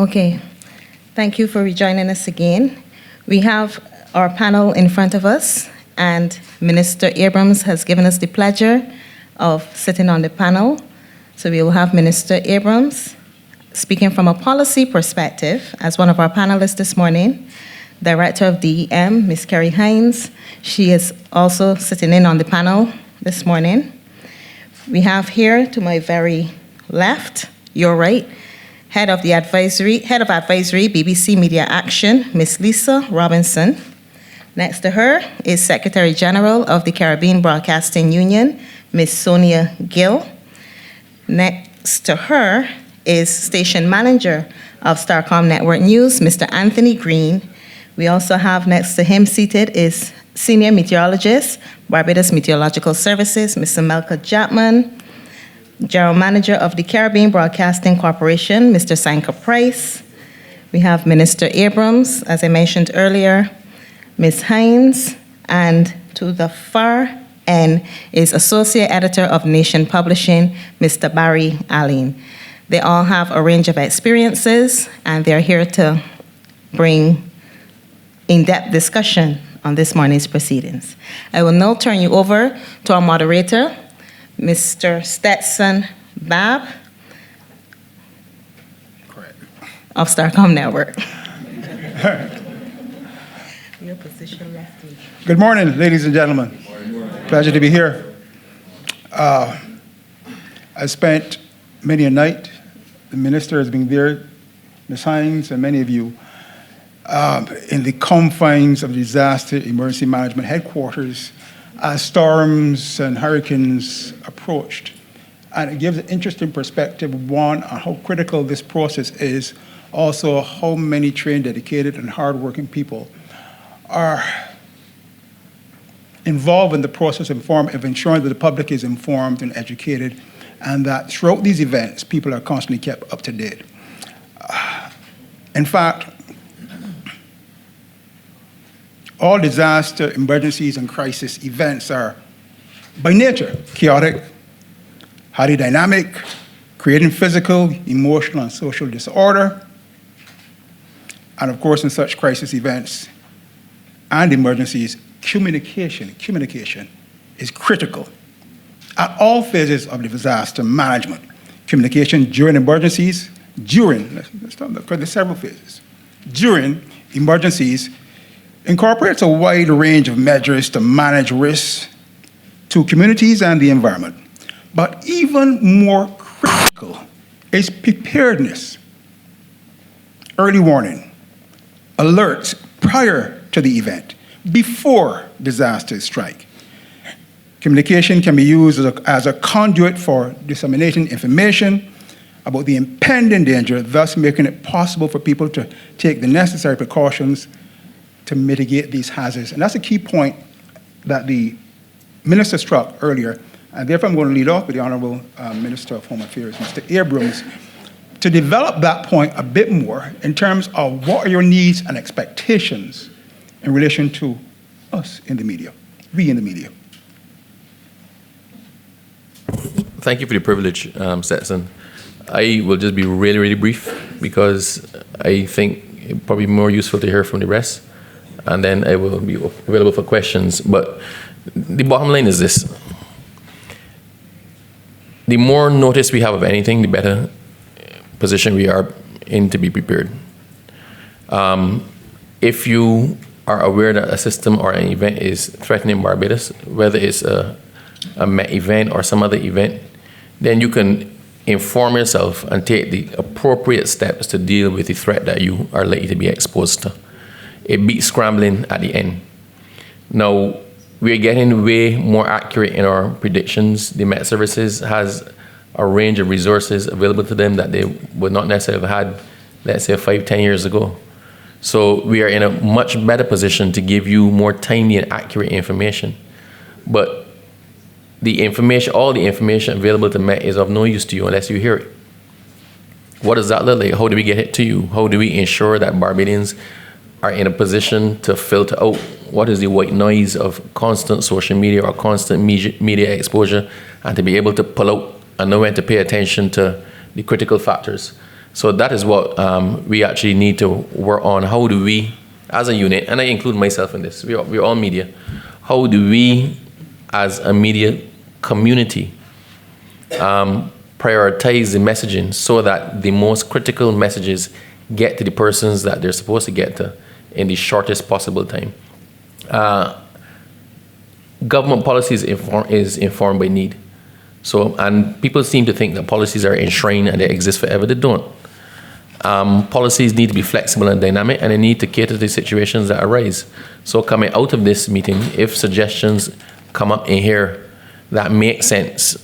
Okay, thank you for rejoining us again. We have our panel in front of us, and Minister Abrams has given us the pleasure of sitting on the panel. So we will have Minister Abrams speaking from a policy perspective as one of our panelists this morning. Director of DEM, Ms. Kerry Hines. She is also sitting in on the panel this morning. We have here to my very left, your right, Head of Advisory, BBC Media Action, Ms. Lisa Robinson. Next to her is Secretary General of the Caribbean Broadcasting Union, Ms. Sonia Gill. Next to her is Station Manager of Starcom Network News, Mr. Anthony Green. We also have next to him seated is Senior Meteorologist, Barbados Meteorological Services, Mr. Melka Japman. General Manager of the Caribbean Broadcasting Corporation, Mr. Sanka Price. We have Minister Abrams, as I mentioned earlier, Ms. Hines, and to the far end is Associate Editor of Nation Publishing, Mr. Barry Allen. They all have a range of experiences, and they're here to bring in-depth discussion on this morning's proceedings. I will now turn you over to our moderator, Mr. Stetson Babb of Starcom Network. Your position left me. Good morning, ladies and gentlemen. Pleasure to be here. I spent many a night. The minister has been there, Ms. Hines, and many of you, in the confines of disaster emergency management headquarters as storms and hurricanes approached. And it gives an interesting perspective, one, on how critical this process is, also how many trained, dedicated, and hardworking people are involved in the process of ensuring that the public is informed and educated, and that throughout these events, people are constantly kept up to date. In fact, all disaster, emergencies, and crisis events are, by nature, chaotic, highly dynamic, creating physical, emotional, and social disorder. And of course, in such crisis events and emergencies, communication is critical at all phases of the disaster management. Communication during emergencies, let's talk about the several phases. During emergencies, incorporates a wide range of measures to manage risks to communities and the environment. But even more critical is preparedness, early warning, alerts prior to the event, before disasters strike. Communication can be used as a conduit for disseminating information about the impending danger, thus making it possible for people to take the necessary precautions to mitigate these hazards. And that's a key point that the minister struck earlier. And therefore, I'm going to lead off with the Honorable Minister of Home Affairs, Mr. Abrams, to develop that point a bit more in terms of what are your needs and expectations in relation to us in the media, we in the media. Thank you for the privilege, Stetson. I will just be really, really brief because I think it's probably more useful to hear from the rest. And then I will be available for questions. But the bottom line is this. The more notice we have of anything, the better position we are in to be prepared. If you are aware that a system or an event is threatening Barbados, whether it's a Met event or some other event, then you can inform yourself and take the appropriate steps to deal with the threat that you are likely to be exposed to. It beats scrambling at the end. Now, we're getting way more accurate in our predictions. The Met Services has a range of resources available to them that they would not necessarily have had, let's say, 5-10 years ago. So we are in a much better position to give you more timely and accurate information. But the information, all the information available to Met is of no use to you unless you hear it. What does that look like? How do we get it to you? How do we ensure that Barbadians are in a position to filter out what is the white noise of constant social media or constant media exposure, and to be able to pull out and know when to pay attention to the critical factors? So that is what we actually need to work on. How do we, as a unit, and I include myself in this, we're all media, how do we, as a media community, prioritize the messaging so that the most critical messages get to the persons that they're supposed to get to in the shortest possible time. Government policy is informed by need. So, and people seem to think that policies are enshrined and they exist forever. They don't. Policies need to be flexible and dynamic, and they need to cater to the situations that arise. So coming out of this meeting, if suggestions come up in here that make sense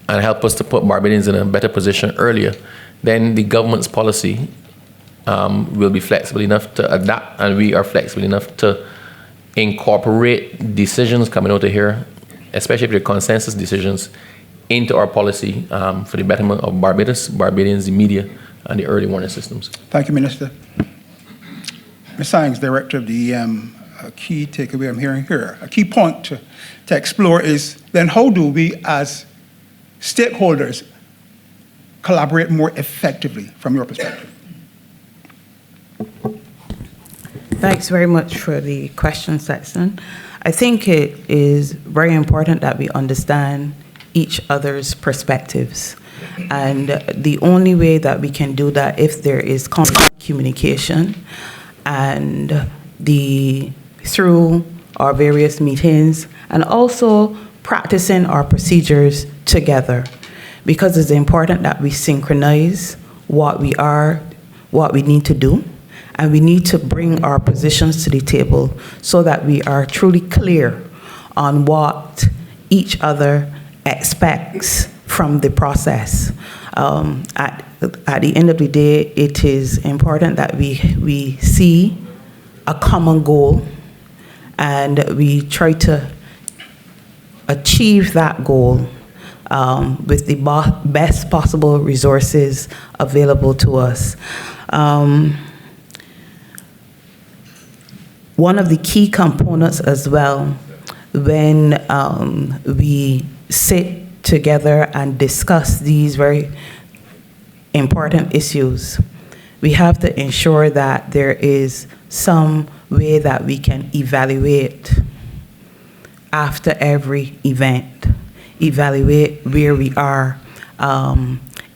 and help us to put Barbadians in a better position earlier, then the government's policy will be flexible enough to adapt, and we are flexible enough to incorporate decisions coming out of here, especially if they're consensus decisions, into our policy for the betterment of Barbados, Barbadians, the media, and the early warning systems. Thank you, Minister. Ms. Sines, Director of the EM, a key takeaway I'm hearing here, a key point to explore is then how do we as stakeholders collaborate more effectively from your perspective? Thanks very much for the question, Sexton. I think it is very important that we understand each other's perspectives. And the only way that we can do that if there is constant communication and through our various meetings, and also practicing our procedures together, because it's important that we synchronize what we need to do, and we need to bring our positions to the table so that we are truly clear on what each other expects from the process. At the end of the day, it is important that we see a common goal and we try to achieve that goal with the best possible resources available to us. One of the key components as well, when we sit together and discuss these very important issues, we have to ensure that there is some way that we can evaluate after every event, evaluate where we are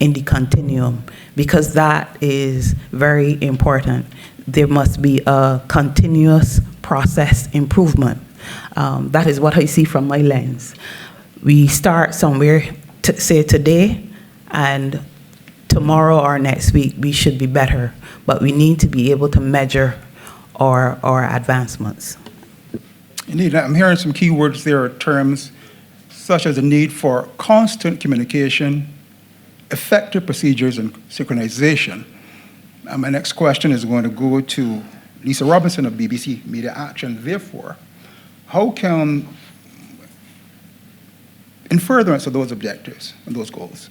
in the continuum, because that is very important. There must be a continuous process improvement. That is what I see from my lens. We start somewhere, say today, and tomorrow or next week we should be better, but we need to be able to measure our advancements. Indeed, I'm hearing some key words there, terms such as the need for constant communication, effective procedures, and synchronization. My next question is going to go to Lisa Robinson of BBC Media Action. Therefore, how can, in furtherance of those objectives and those goals,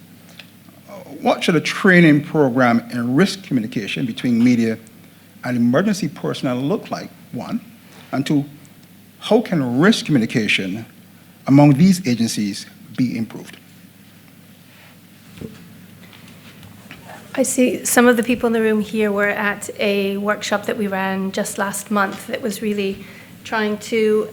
what should a training program in risk communication between media and emergency personnel look like, one? And two, how can risk communication among these agencies be improved? I see some of the people in the room here were at a workshop that we ran just last month that was really trying to,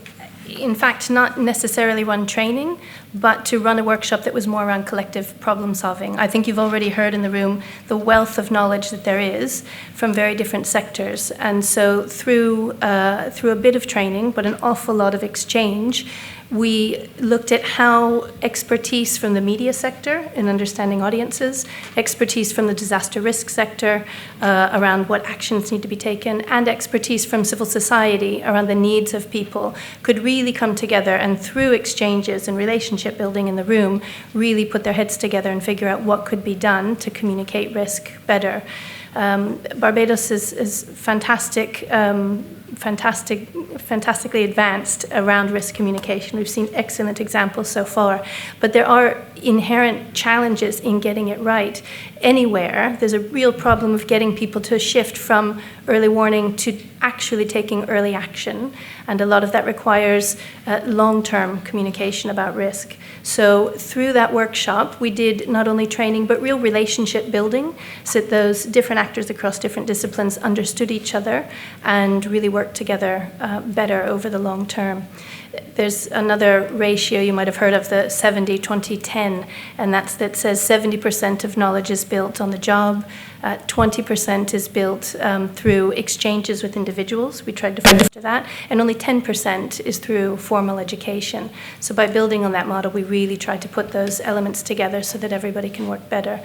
in fact, not necessarily run training, but to run a workshop that was more around collective problem solving. I think you've already heard in the room the wealth of knowledge that there is from very different sectors. And so through a bit of training, but an awful lot of exchange, we looked at how expertise from the media sector in understanding audiences, expertise from the disaster risk sector around what actions need to be taken, and expertise from civil society around the needs of people could really come together, and through exchanges and relationship building in the room, really put their heads together and figure out what could be done to communicate risk better. Barbados is fantastic fantastically advanced around risk communication. We've seen excellent examples so far, but there are inherent challenges in getting it right. Anywhere, there's a real problem of getting people to shift from early warning to actually taking early action, and a lot of that requires long-term communication about risk. So through that workshop, we did not only training, but real relationship building, so that those different actors across different disciplines understood each other and really worked together better over the long term. There's another ratio you might have heard of, the 70-20-10, and that says 70% of knowledge is built on the job, 20% is built through exchanges with individuals. We tried to foster that, and only 10% is through formal education. So by building on that model, we really tried to put those elements together so that everybody can work better.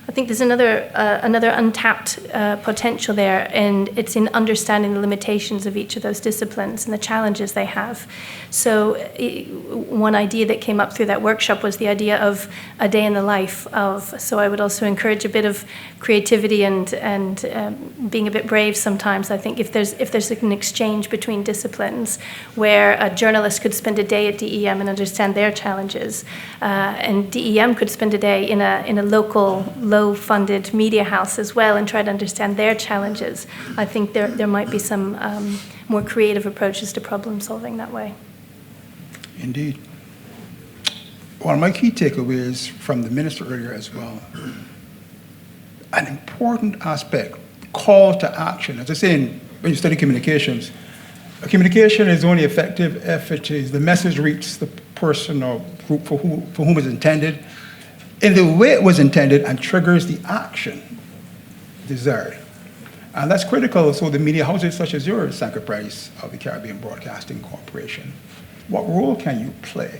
I think there's another untapped potential there, and it's in understanding the limitations of each of those disciplines and the challenges they have. So one idea that came up through that workshop was the idea of a day in the life of. So I would also encourage a bit of creativity and being a bit brave sometimes. I think if there's an exchange between disciplines where a journalist could spend a day at DEM and understand their challenges, and DEM could spend a day in a local low-funded media house as well and try to understand their challenges, I think there might be some more creative approaches to problem solving that way. Indeed. One of my key takeaways from the minister earlier as well, an important aspect, call to action. As I say, when you study communications, communication is only effective if the message reaches the person or group for whom it's intended, in the way it was intended, and triggers the action desired. And that's critical. So the media houses such as yours, Sanker Price of the Caribbean Broadcasting Corporation, what role can you play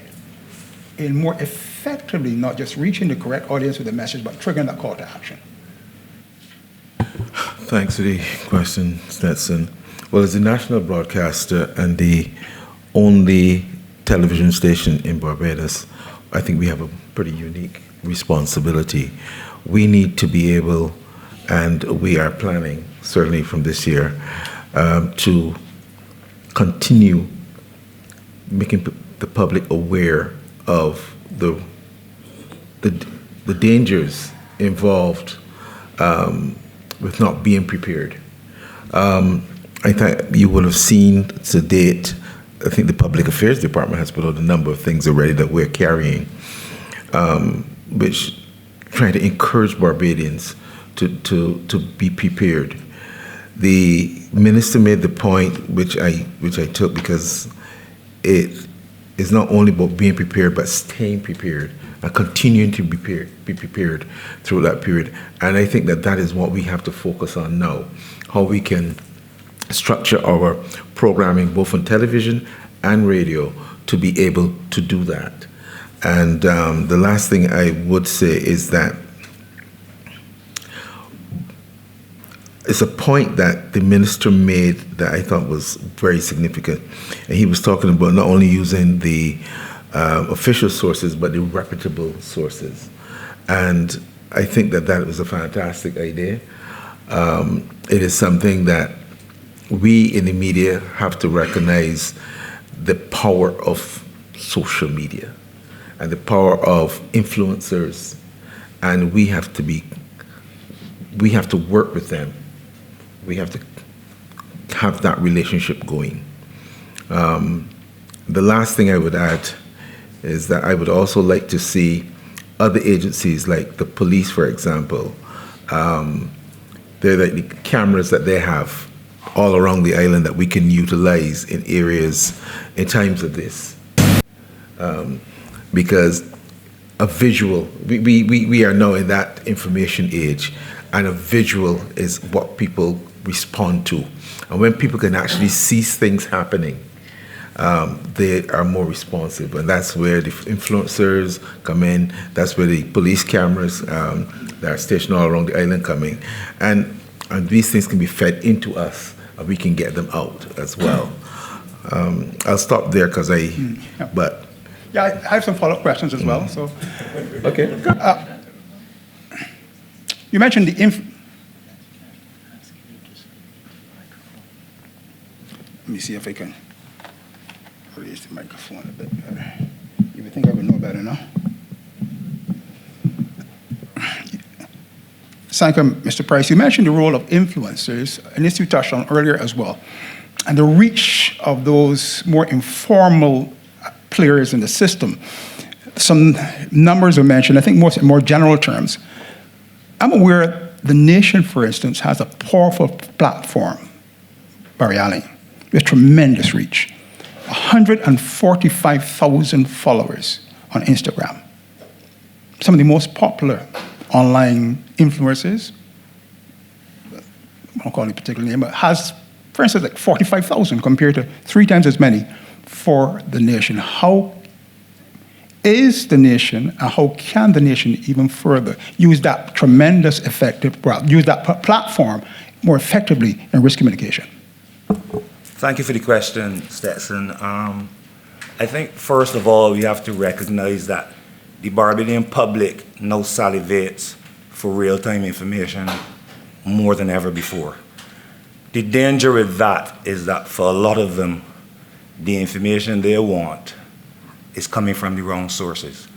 in more effectively not just reaching the correct audience with a message, but triggering that call to action? Thanks for the question, Stetson. Well, as a national broadcaster and the only television station in Barbados, I think we have a pretty unique responsibility. We need to be able, and we are planning, certainly from this year, to continue making the public aware of the dangers involved with not being prepared. I think you will have seen to date, I think the Public Affairs Department has put out a number of things already that we're carrying, which try to encourage Barbadians to be prepared. The minister made the point, which I took, because it is not only about being prepared, but staying prepared and continuing to be prepared through that period. And I think that is what we have to focus on now, how we can structure our programming both on television and radio to be able to do that. And the last thing I would say is that it's a point that the minister made that I thought was very significant. And he was talking about not only using the official sources, but the reputable sources. And I think that was a fantastic idea. It is something that we in the media have to recognize the power of social media and the power of influencers, and we have to work with them. We have to have that relationship going. The last thing I would add is that I would also like to see other agencies like the police, for example. They're like the cameras that they have all around the island that we can utilize in areas in times of this. Because a visual, we are now in that information age, and a visual is what people respond to. And when people can actually see things happening, they are more responsive. And that's where the influencers come in, that's where the police cameras that are stationed all around the island come in. And these things can be fed into us, and we can get them out as well. I'll stop there because but. Yeah, I have some follow-up questions as well. So, okay. You mentioned Let me see if I can raise the microphone a bit better. You would think I would know better now. Thank you, Mr. Price. You mentioned the role of influencers, and this you touched on earlier as well, and the reach of those more informal players in the system. Some numbers are mentioned, I think more general terms. I'm aware the nation, for instance, has a powerful platform, Barry Allen, with tremendous reach. 145,000 followers on Instagram. Some of the most popular online influencers, I won't call any particular name, but has, for instance, like 45,000 compared to 3 times as many for the nation. How is the nation, and how can the nation even further use that use that platform more effectively in risk communication? Thank you for the question, Stetson. I think, first of all, we have to recognize that the Barbadian public now salivates for real-time information more than ever before. The danger with that is that for a lot of them, the information they want is coming from the wrong sources.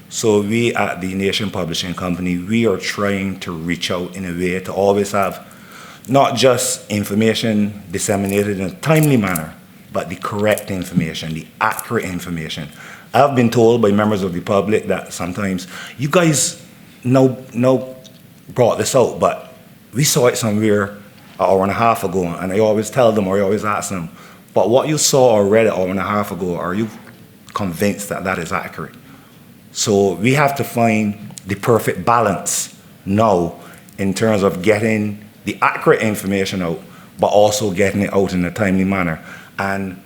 So we at the Nation Publishing Company, we are trying to reach out in a way to always have not just information disseminated in a timely manner, but the correct information, the accurate information. I've been told by members of the public that sometimes, you guys now brought this out, but we saw it somewhere an hour and a half ago, and I always tell them, or I always ask them, but what you saw or read an hour and a half ago, are you convinced that that is accurate? So we have to find the perfect balance now in terms of getting the accurate information out, but also getting it out in a timely manner. And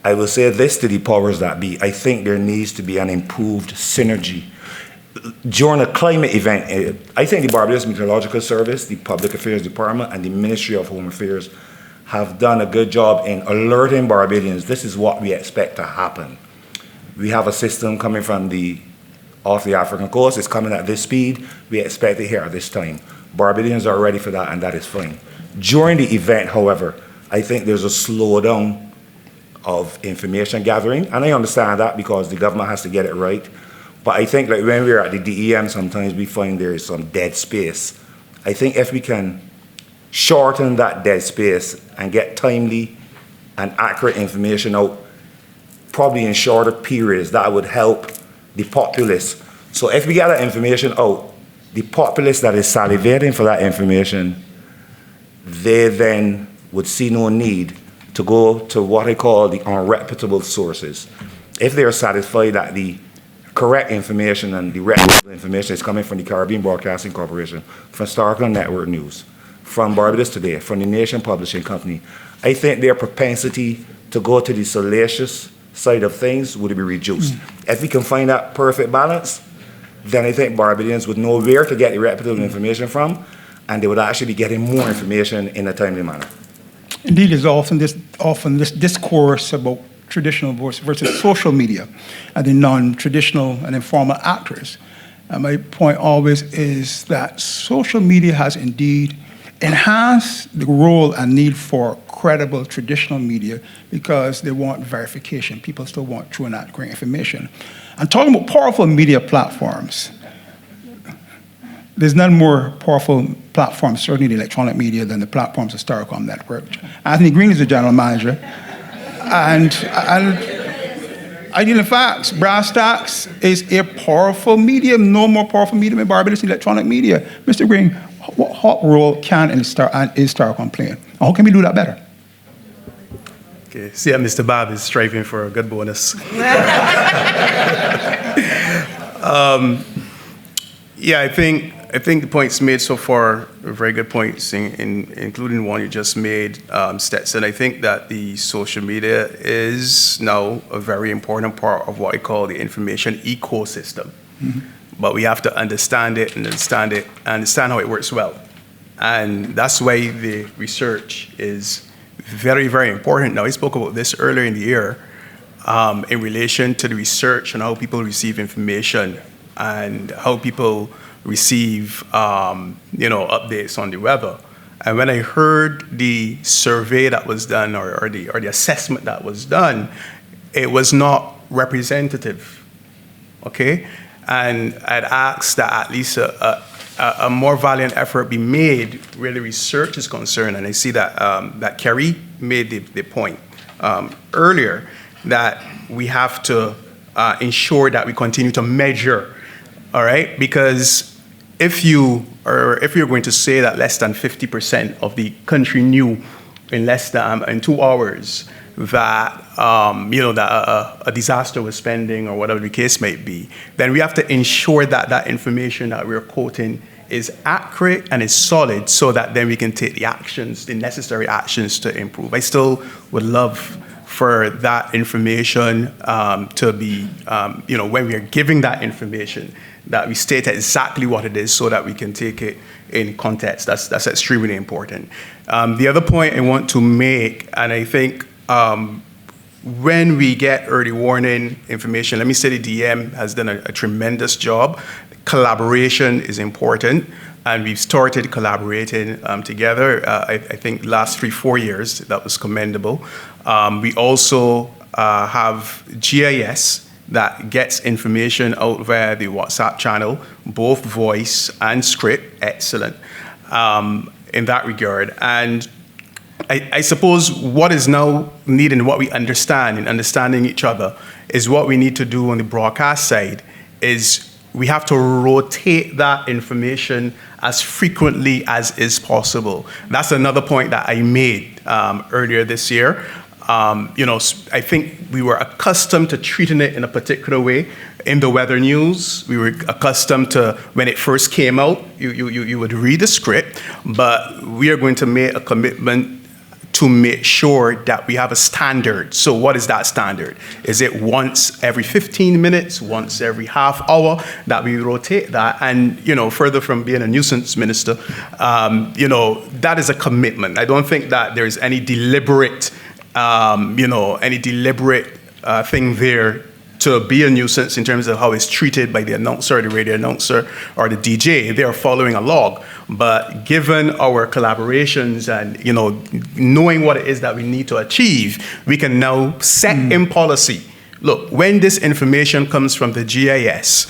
I will say this to the powers that be, I think there needs to be an improved synergy. During a climate event, I think the Barbados Meteorological Service, the Public Affairs Department, and the Ministry of Home Affairs have done a good job in alerting Barbadians, this is what we expect to happen. We have a system coming from off the African coast, it's coming at this speed, we expect it here at this time. Barbadians are ready for that, and that is fine. During the event, however, I think there's a slowdown of information gathering, and I understand that because the government has to get it right. But I think like when we're at the DEM, sometimes we find there is some dead space. I think if we can shorten that dead space and get timely and accurate information out, probably in shorter periods, that would help the populace. So if we get that information out, the populace that is salivating for that information, they then would see no need to go to what I call the unreputable sources. If they are satisfied that the correct information and the reputable information is coming from the Caribbean Broadcasting Corporation, from Starkland Network News, from Barbados Today, from the Nation Publishing Company, I think their propensity to go to the salacious side of things would be reduced. If we can find that perfect balance, then I think Barbadians would know where to get the reputable information from, and they would actually be getting more information in a timely manner. Indeed, there's often this discourse about traditional versus social media and the non-traditional and informal actors. And my point always is that social media has indeed enhanced the role and need for credible traditional media because they want verification. People still want true and accurate information. And talking about powerful media platforms, there's none more powerful platform, certainly the electronic media, than the platforms of Starcom Network. Anthony Green is the general manager. And Ideal Facts, Brass Tacks is a powerful medium, no more powerful medium in Barbados electronic media. Mr. Green, what role can and is Starcom playing? And how can we do that better? Okay, see, Mr. Bob is striving for a good bonus. Yeah, I think the points made so far are very good points, including the one you just made, Stetson. I think that the social media is now a very important part of what I call the information ecosystem. Mm-hmm. But we have to understand it and understand how it works well. And that's why the research is very, very important. Now, I spoke about this earlier in the year in relation to the research and how people receive information and how people receive, updates on the weather. And when I heard the survey that was done or the assessment that was done, it was not representative, okay? And I'd asked that at least a more valiant effort be made where the research is concerned. And I see that, that Kerry made the point earlier that we have to ensure that we continue to measure, all right? Because if you're going to say that less than 50% of the country knew in 2 hours that that a disaster was pending or whatever the case might be, then we have to ensure that that information that we're quoting is accurate and is solid, so that then we can take the necessary actions to improve. I still would love for that information to be, when we are giving that information, that we state exactly what it is so that we can take it in context. That's extremely important. The other point I want to make, and I think when we get early warning information, let me say the DM has done a tremendous job. Collaboration is important, and we've started collaborating together. I think last 3-4 years, that was commendable. We also have GIS that gets information out via the WhatsApp channel, both voice and script, excellent in that regard. And I suppose what is now needed and what we understand in understanding each other is what we need to do on the broadcast side is we have to rotate that information as frequently as is possible. That's another point that I made earlier this year. I think we were accustomed to treating it in a particular way. In the weather news, we were accustomed to, when it first came out, you would read the script, but we are going to make a commitment to make sure that we have a standard. So what is that standard? Is it once every 15 minutes, once every half hour that we rotate that? And, further from being a nuisance minister, that is a commitment. I don't think that there's any deliberate thing there to be a nuisance in terms of how it's treated by the announcer, the radio announcer, or the DJ. They are following a log. But given our collaborations and, knowing what it is that we need to achieve, we can now set in policy. Look, when this information comes from the GIS,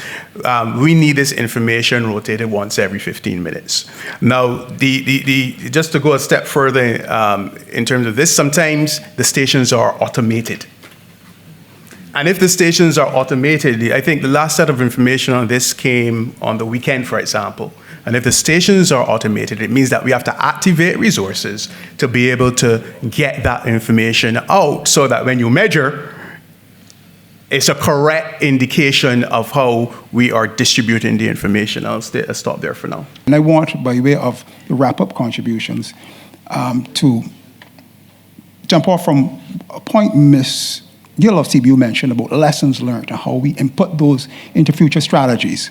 we need this information rotated once every 15 minutes. Now, just to go a step further in terms of this, sometimes the stations are automated. And if the stations are automated, I think the last set of information on this came on the weekend, for example. And if the stations are automated, it means that we have to activate resources to be able to get that information out so that when you measure, it's a correct indication of how we are distributing the information. I'll stop there for now. And I want, by way of the wrap-up contributions, to jump off from a point Ms. Gill of CBU mentioned about lessons learned and how we input those into future strategies.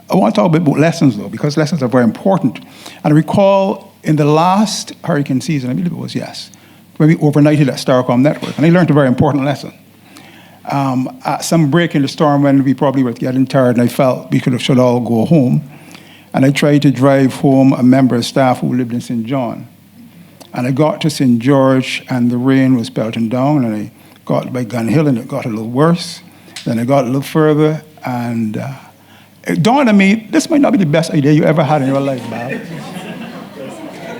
I want to talk a bit about lessons, though, because lessons are very important. And I recall in the last hurricane season, I believe it was, yes, when we overnighted at Starcom Network, and I learned a very important lesson. At some break in the storm when we probably were getting tired and I felt we should all go home, and I tried to drive home a member of staff who lived in St. John. And I got to St. George and the rain was pelting down, and I got by Gun Hill and it got a little worse. Then I got a little further and it dawned on me, this might not be the best idea you ever had in your life, Bob.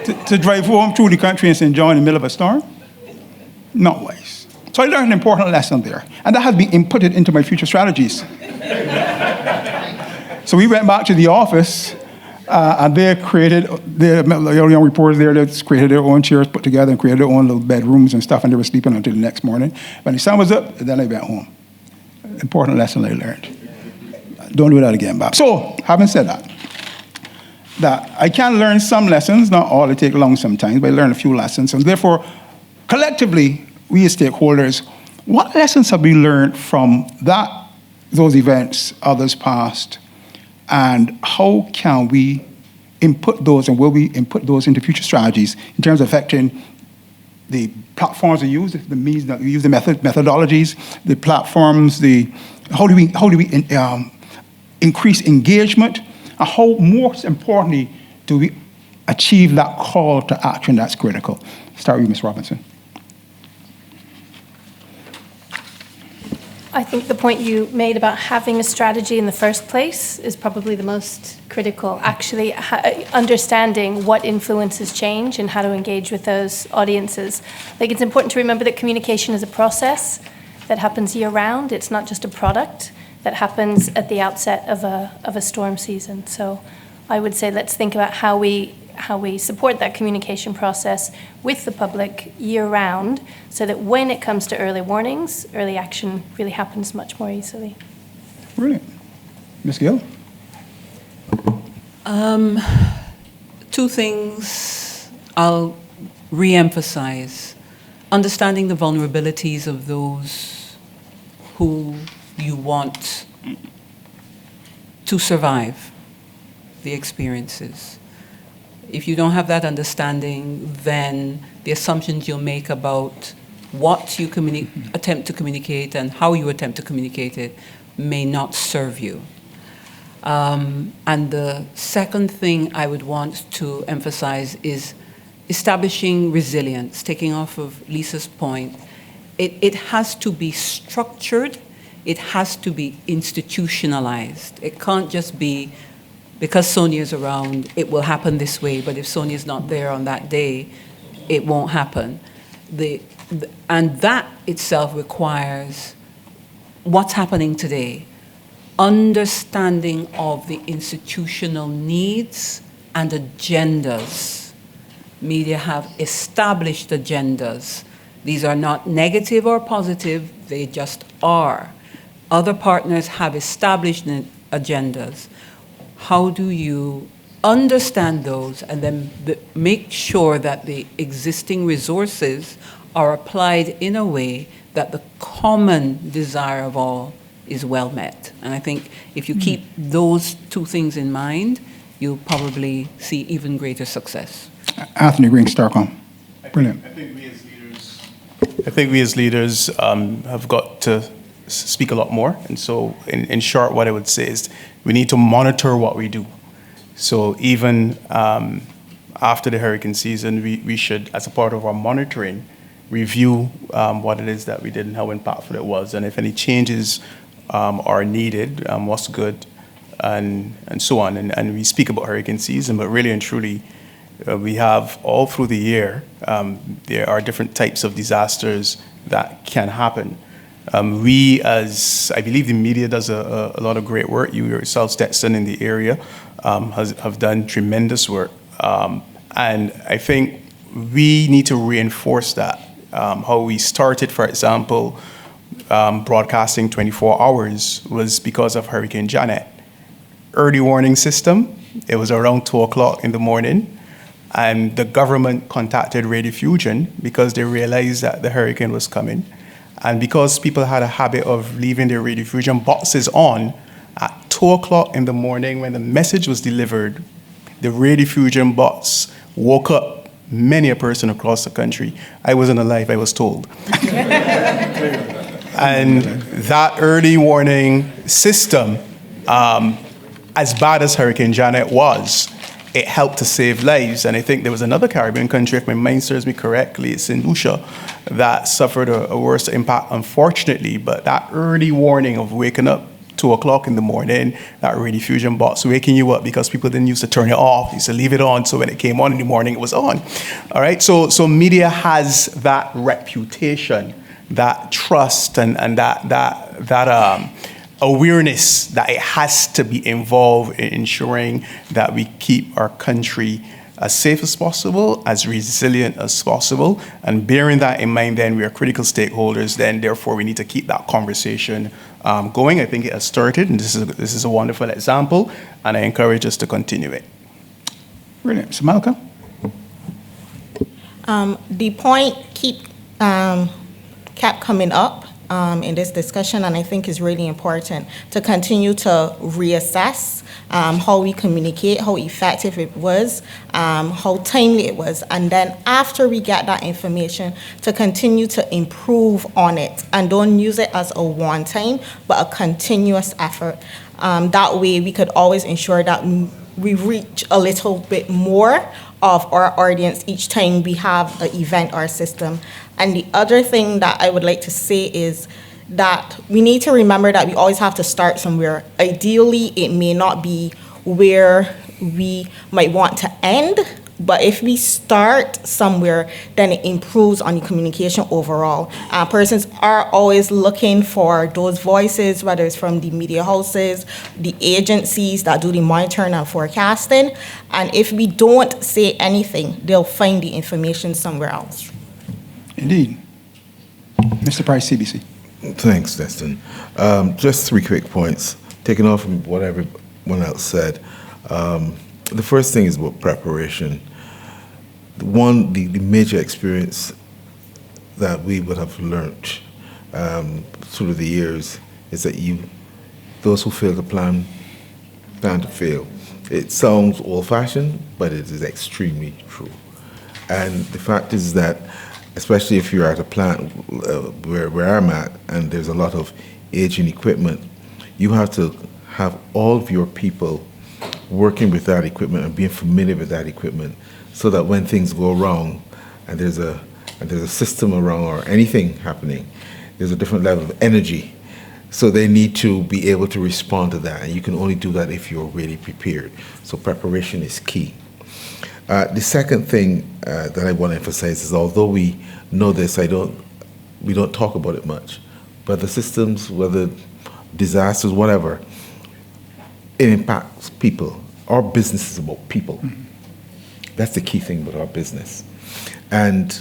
to drive home through the country in St. John in the middle of a storm? Not wise. So I learned an important lesson there. And that has been inputted into my future strategies. So we went back to the office and they created, the young reporters there, they created their own chairs put together and created their own little bedrooms and stuff, and they were sleeping until the next morning. When the sun was up, then I went home. Important lesson I learned. Don't do that again, Bob. So, having said that I can learn some lessons, not all, they take long sometimes, but I learn a few lessons, and therefore, collectively, we as stakeholders, what lessons have we learned from those events, others past, and how can we input those, and will we input those into future strategies in terms of affecting the platforms we use, the means that we use, the methodologies, the platforms, how do we increase engagement, and how, most importantly, do we achieve that call to action that's critical? Start with you, Ms. Robinson. I think the point you made about having a strategy in the first place is probably the most critical. Actually, understanding what influences change and how to engage with those audiences. I think it's important to remember that communication is a process that happens year-round. It's not just a product that happens at the outset of a storm season. So I would say let's think about how we support that communication process with the public year-round so that when it comes to early warnings, early action really happens much more easily. Brilliant. Ms. Gill? Two things I'll re-emphasize. Understanding the vulnerabilities of those who you want to survive the experiences. If you don't have that understanding, then the assumptions you'll make about what you attempt to communicate and how you attempt to communicate it may not serve you. And the second thing I would want to emphasize is establishing resilience, taking off of Lisa's point. It has to be structured, it has to be institutionalized. It can't just be because Sonia's around, it will happen this way, but if Sonia's not there on that day, it won't happen. And that itself requires what's happening today, understanding of the institutional needs and agendas. Media have established agendas. These are not negative or positive, they just are. Other partners have established agendas. How do you understand those and then make sure that the existing resources are applied in a way that the common desire of all is well met? And I think if you keep those two things in mind, you'll probably see even greater success. Anthony Green, Starcom. Brilliant. I think we as leaders have got to speak a lot more. And so in short, what I would say is we need to monitor what we do. So even after the hurricane season, we should, as a part of our monitoring, review what it is that we did and how impactful it was. And if any changes are needed, what's good, and so on. And we speak about hurricane season, but really and truly, we have all through the year, there are different types of disasters that can happen. We, as I believe the media does a lot of great work. You yourself, Stetson, in the area, have done tremendous work. And I think we need to reinforce that. How we started, for example, broadcasting 24 hours was because of Hurricane Janet. Early warning system, it was around 2 o'clock in the morning. And the government contacted Radio Fusion because they realized that the hurricane was coming. And because people had a habit of leaving their Radio Fusion boxes on, at 2 o'clock in the morning when the message was delivered, the Radio Fusion box woke up many a person across the country. I wasn't alive, I was told. And that early warning system, as bad as Hurricane Janet was, it helped to save lives. And I think there was another Caribbean country, if my mind serves me correctly, it's St. Lucia, that suffered a worse impact, unfortunately. But that early warning of waking up 2 o'clock in the morning, that Radio Fusion box waking you up because people didn't used to turn it off, used to leave it on, so when it came on in the morning, it was on. All right, so media has that reputation, that trust, and that awareness that it has to be involved in ensuring that we keep our country as safe as possible, as resilient as possible, and bearing that in mind, then we are critical stakeholders, then therefore we need to keep that conversation going. I think it has started, and this is a wonderful example, and I encourage us to continue it. Brilliant. Samalka? The point kept coming up in this discussion, and I think is really important to continue to reassess how we communicate, how effective it was, how timely it was, and then after we get that information, to continue to improve on it and don't use it as a one-time, but a continuous effort. That way we could always ensure that we reach a little bit more of our audience each time we have an event or a system. And the other thing that I would like to say is that we need to remember that we always have to start somewhere. Ideally, it may not be where we might want to end, but if we start somewhere, then it improves on the communication overall. Persons are always looking for those voices, whether it's from the media houses, the agencies that do the monitoring and forecasting. And if we don't say anything, they'll find the information somewhere else. Indeed. Mr. Price, CBC. Thanks, Destin. Just 3 quick points, taking off from what everyone else said. The first thing is about preparation. The major experience that we would have learned through the years is that those who fail to plan to fail. It sounds old-fashioned, but it is extremely true. And the fact is that, especially if you're at a plant where I'm at, and there's a lot of aging equipment, you have to have all of your people working with that equipment and being familiar with that equipment, so that when things go wrong and there's a system around or anything happening, there's a different level of energy. So they need to be able to respond to that, and you can only do that if you're really prepared. So preparation is key. The second thing that I want to emphasize is, although we know this, we don't talk about it much, but the systems, whether disasters, whatever, it impacts people. Our business is about people. That's the key thing about our business. And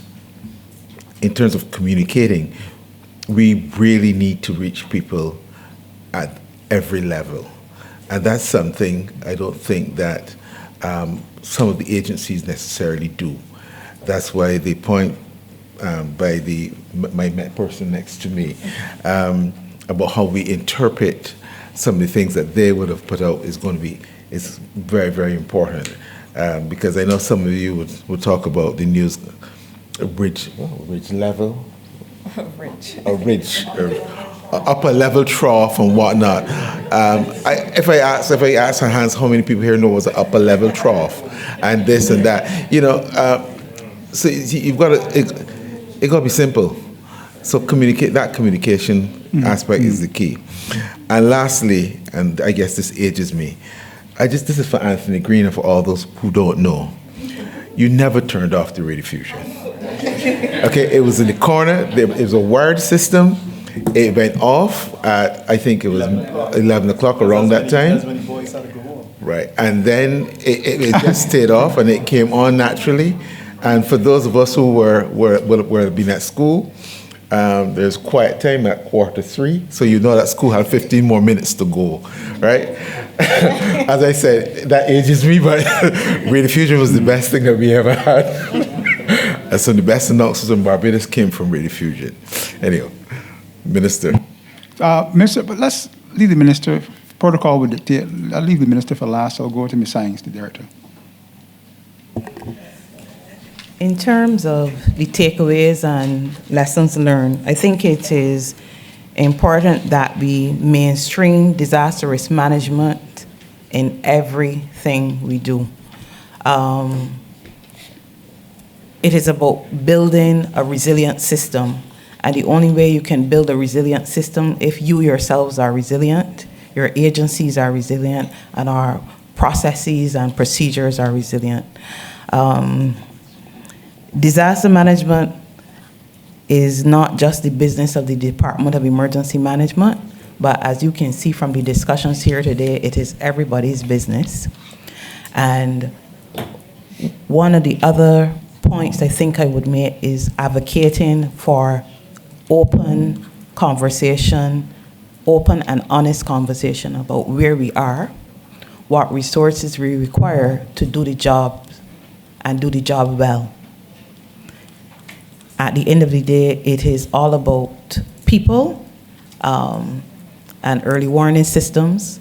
in terms of communicating, we really need to reach people at every level. And that's something I don't think that some of the agencies necessarily do. That's why the point by my person next to me about how we interpret some of the things that they would have put out is very, very important. Because I know some of you would talk about the news, ridge level? A ridge, upper level trough and whatnot. If I ask her hands, how many people here know what's an upper level trough, and this and that, so you've got to, it got to be simple. So communication aspect is the key. And lastly, and I guess this ages me, this is for Anthony Green and for all those who don't know, you never turned off the radio fusion. Okay, it was in the corner, it was a wired system, it went off at, I think it was 11 o'clock around that time. That's when the boys started to go home. Right, and then it just stayed off and it came on naturally. And for those of us who were been at school, there's quiet time at 2:45, so you know that school had 15 more minutes to go, right? As I said, that ages me, but Radio Fusion was the best thing that we ever had. And so the best announcers in Barbados came from Radio Fusion. Anyway, Minister. Minister, but let's leave the minister. Protocol would dictate. I'll leave the minister for last. I'll go to Ms. Sines, the director. In terms of the takeaways and lessons learned, I think it is important that we mainstream disaster risk management in everything we do. It is about building a resilient system, and the only way you can build a resilient system if you yourselves are resilient, your agencies are resilient, and our processes and procedures are resilient. Disaster management is not just the business of the Department of Emergency Management, but as you can see from the discussions here today, it is everybody's business. And one of the other points I think I would make is advocating for open conversation, open and honest conversation about where we are, what resources we require to do the job and do the job well. At the end of the day, it is all about people and early warning systems.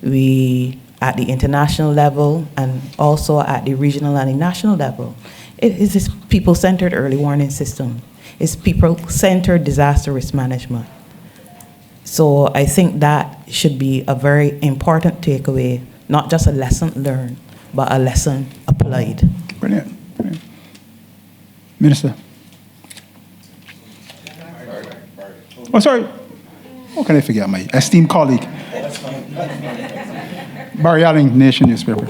We, at the international level and also at the regional and the national level, it is this people-centered early warning system. It's people-centered disaster risk management. So I think that should be a very important takeaway, not just a lesson learned, but a lesson applied. Brilliant. Brilliant. Minister. Oh, sorry. How can I forget my esteemed colleague? Barry Allen, Nation Newspaper.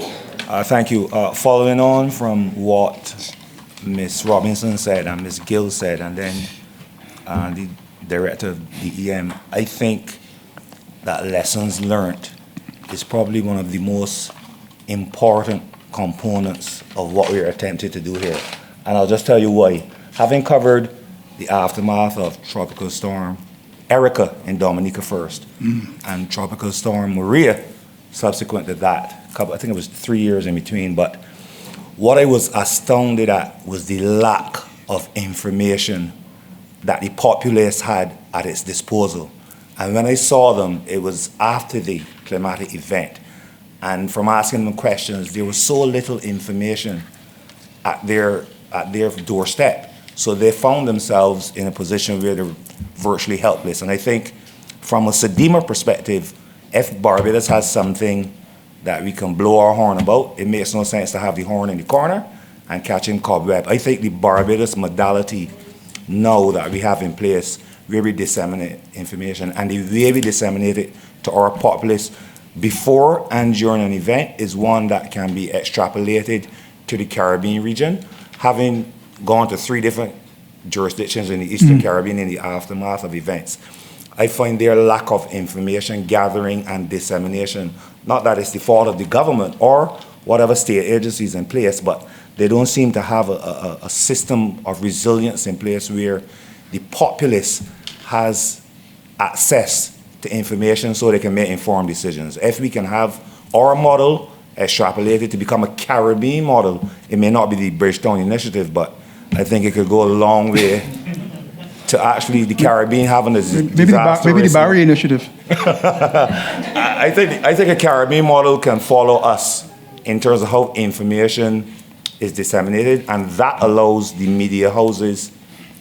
Thank you. Following on from what Ms. Robinson said and Ms. Gill said, and then the director of DEM, I think that lessons learned is probably one of the most important components of what we're attempting to do here. And I'll just tell you why. Having covered the aftermath of Tropical Storm Erica in Dominica first, and Tropical Storm Maria subsequent to that, I think it was 3 years in between, but what I was astounded at was the lack of information that the populace had at its disposal. And when I saw them, it was after the climatic event. And from asking them questions, there was so little information at their doorstep. So they found themselves in a position where they're virtually helpless. And I think from a SEDEMA perspective, if Barbados has something that we can blow our horn about, it makes no sense to have the horn in the corner and catching cobweb. I think the Barbados modality now that we have in place where we disseminate information and the way we disseminate it to our populace before and during an event is one that can be extrapolated to the Caribbean region. Having gone to 3 different jurisdictions in the Eastern Caribbean in the aftermath of events, I find their lack of information gathering and dissemination, not that it's the fault of the government or whatever state agencies in place, but they don't seem to have a system of resilience in place where the populace has access to information so they can make informed decisions. If we can have our model extrapolated to become a Caribbean model, it may not be the Bridgetown Initiative, but I think it could go a long way to actually the Caribbean having a disaster. Maybe the Barry Initiative. I think a Caribbean model can follow us in terms of how information is disseminated, and that allows the media houses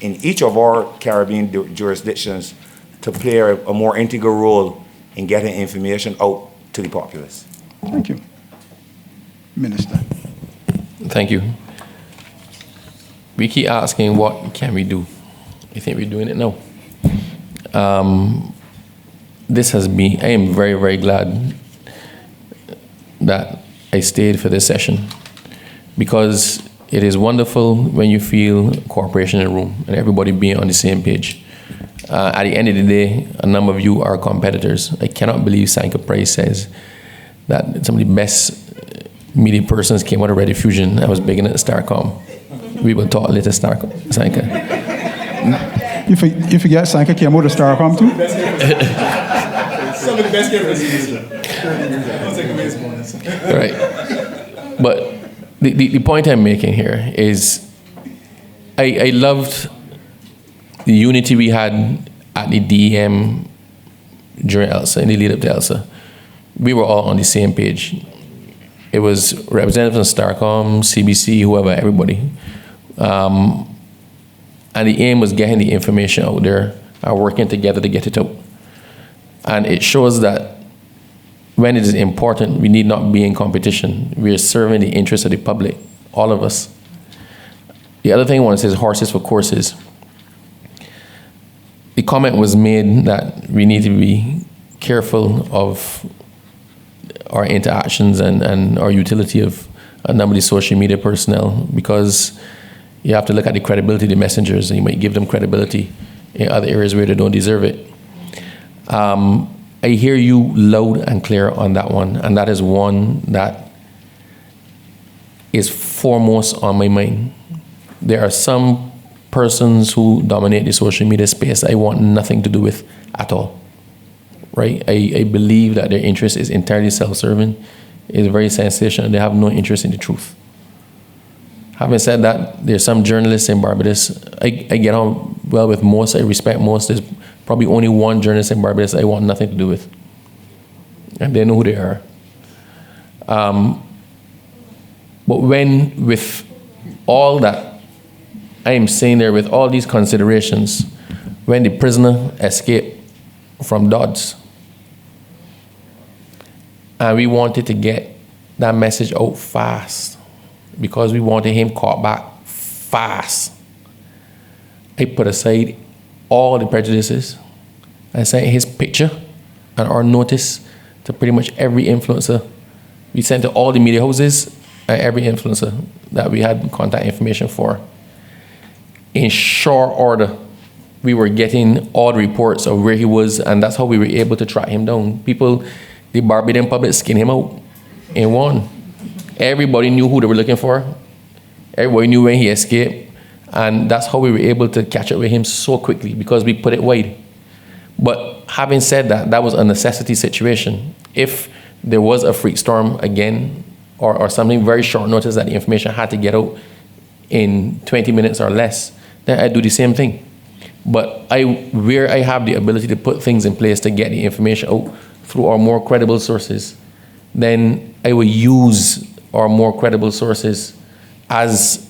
in each of our Caribbean jurisdictions to play a more integral role in getting information out to the populace. Thank you. Minister. Thank you. We keep asking, what can we do? I think we're doing it now. This has been, I am very, very glad that I stayed for this session, because it is wonderful when you feel cooperation in the room and everybody being on the same page. At the end of the day, a number of you are competitors. I cannot believe Sanka Price says that some of the best media persons came out of Ready Fusion. I was beginning at Starcom. We will talk later, Sanka. You forget Sanka came out of Starcom too? Some of the best cameras. I'll take a base bonus. Right. But the point I'm making here is I loved the unity we had at the DEM during ELSA, in the lead up to ELSA. We were all on the same page. It was representatives from Starcom, CBC, whoever, everybody. And the aim was getting the information out there and working together to get it out. And it shows that when it is important, we need not be in competition. We are serving the interests of the public, all of us. The other thing I want to say is horses for courses. The comment was made that we need to be careful of our interactions and our utility of a number of the social media personnel, because you have to look at the credibility of the messengers, and you might give them credibility in other areas where they don't deserve it. I hear you loud and clear on that one, and that is one that is foremost on my mind. There are some persons who dominate the social media space I want nothing to do with at all, right? I believe that their interest is entirely self-serving, is very sensational, they have no interest in the truth. Having said that, there's some journalists in Barbados, I get on well with most, I respect most. There's probably only one journalist in Barbados I want nothing to do with. And they know who they are. But when, with all that I am saying there, with all these considerations, when the prisoner escaped from Dodds, and we wanted to get that message out fast, because we wanted him caught back fast, I put aside all the prejudices and sent his picture and our notice to pretty much every influencer. We sent to all the media houses and every influencer that we had contact information for. In short order, we were getting all the reports of where he was, and that's how we were able to track him down. People, the Barbadian public skinned him out in one. Everybody knew who they were looking for. Everybody knew when he escaped. And that's how we were able to catch up with him so quickly, because we put it wide. But having said that, that was a necessity situation. If there was a freak storm again, or something very short notice that the information had to get out in 20 minutes or less, then I'd do the same thing. But where I have the ability to put things in place to get the information out through our more credible sources, then I will use our more credible sources as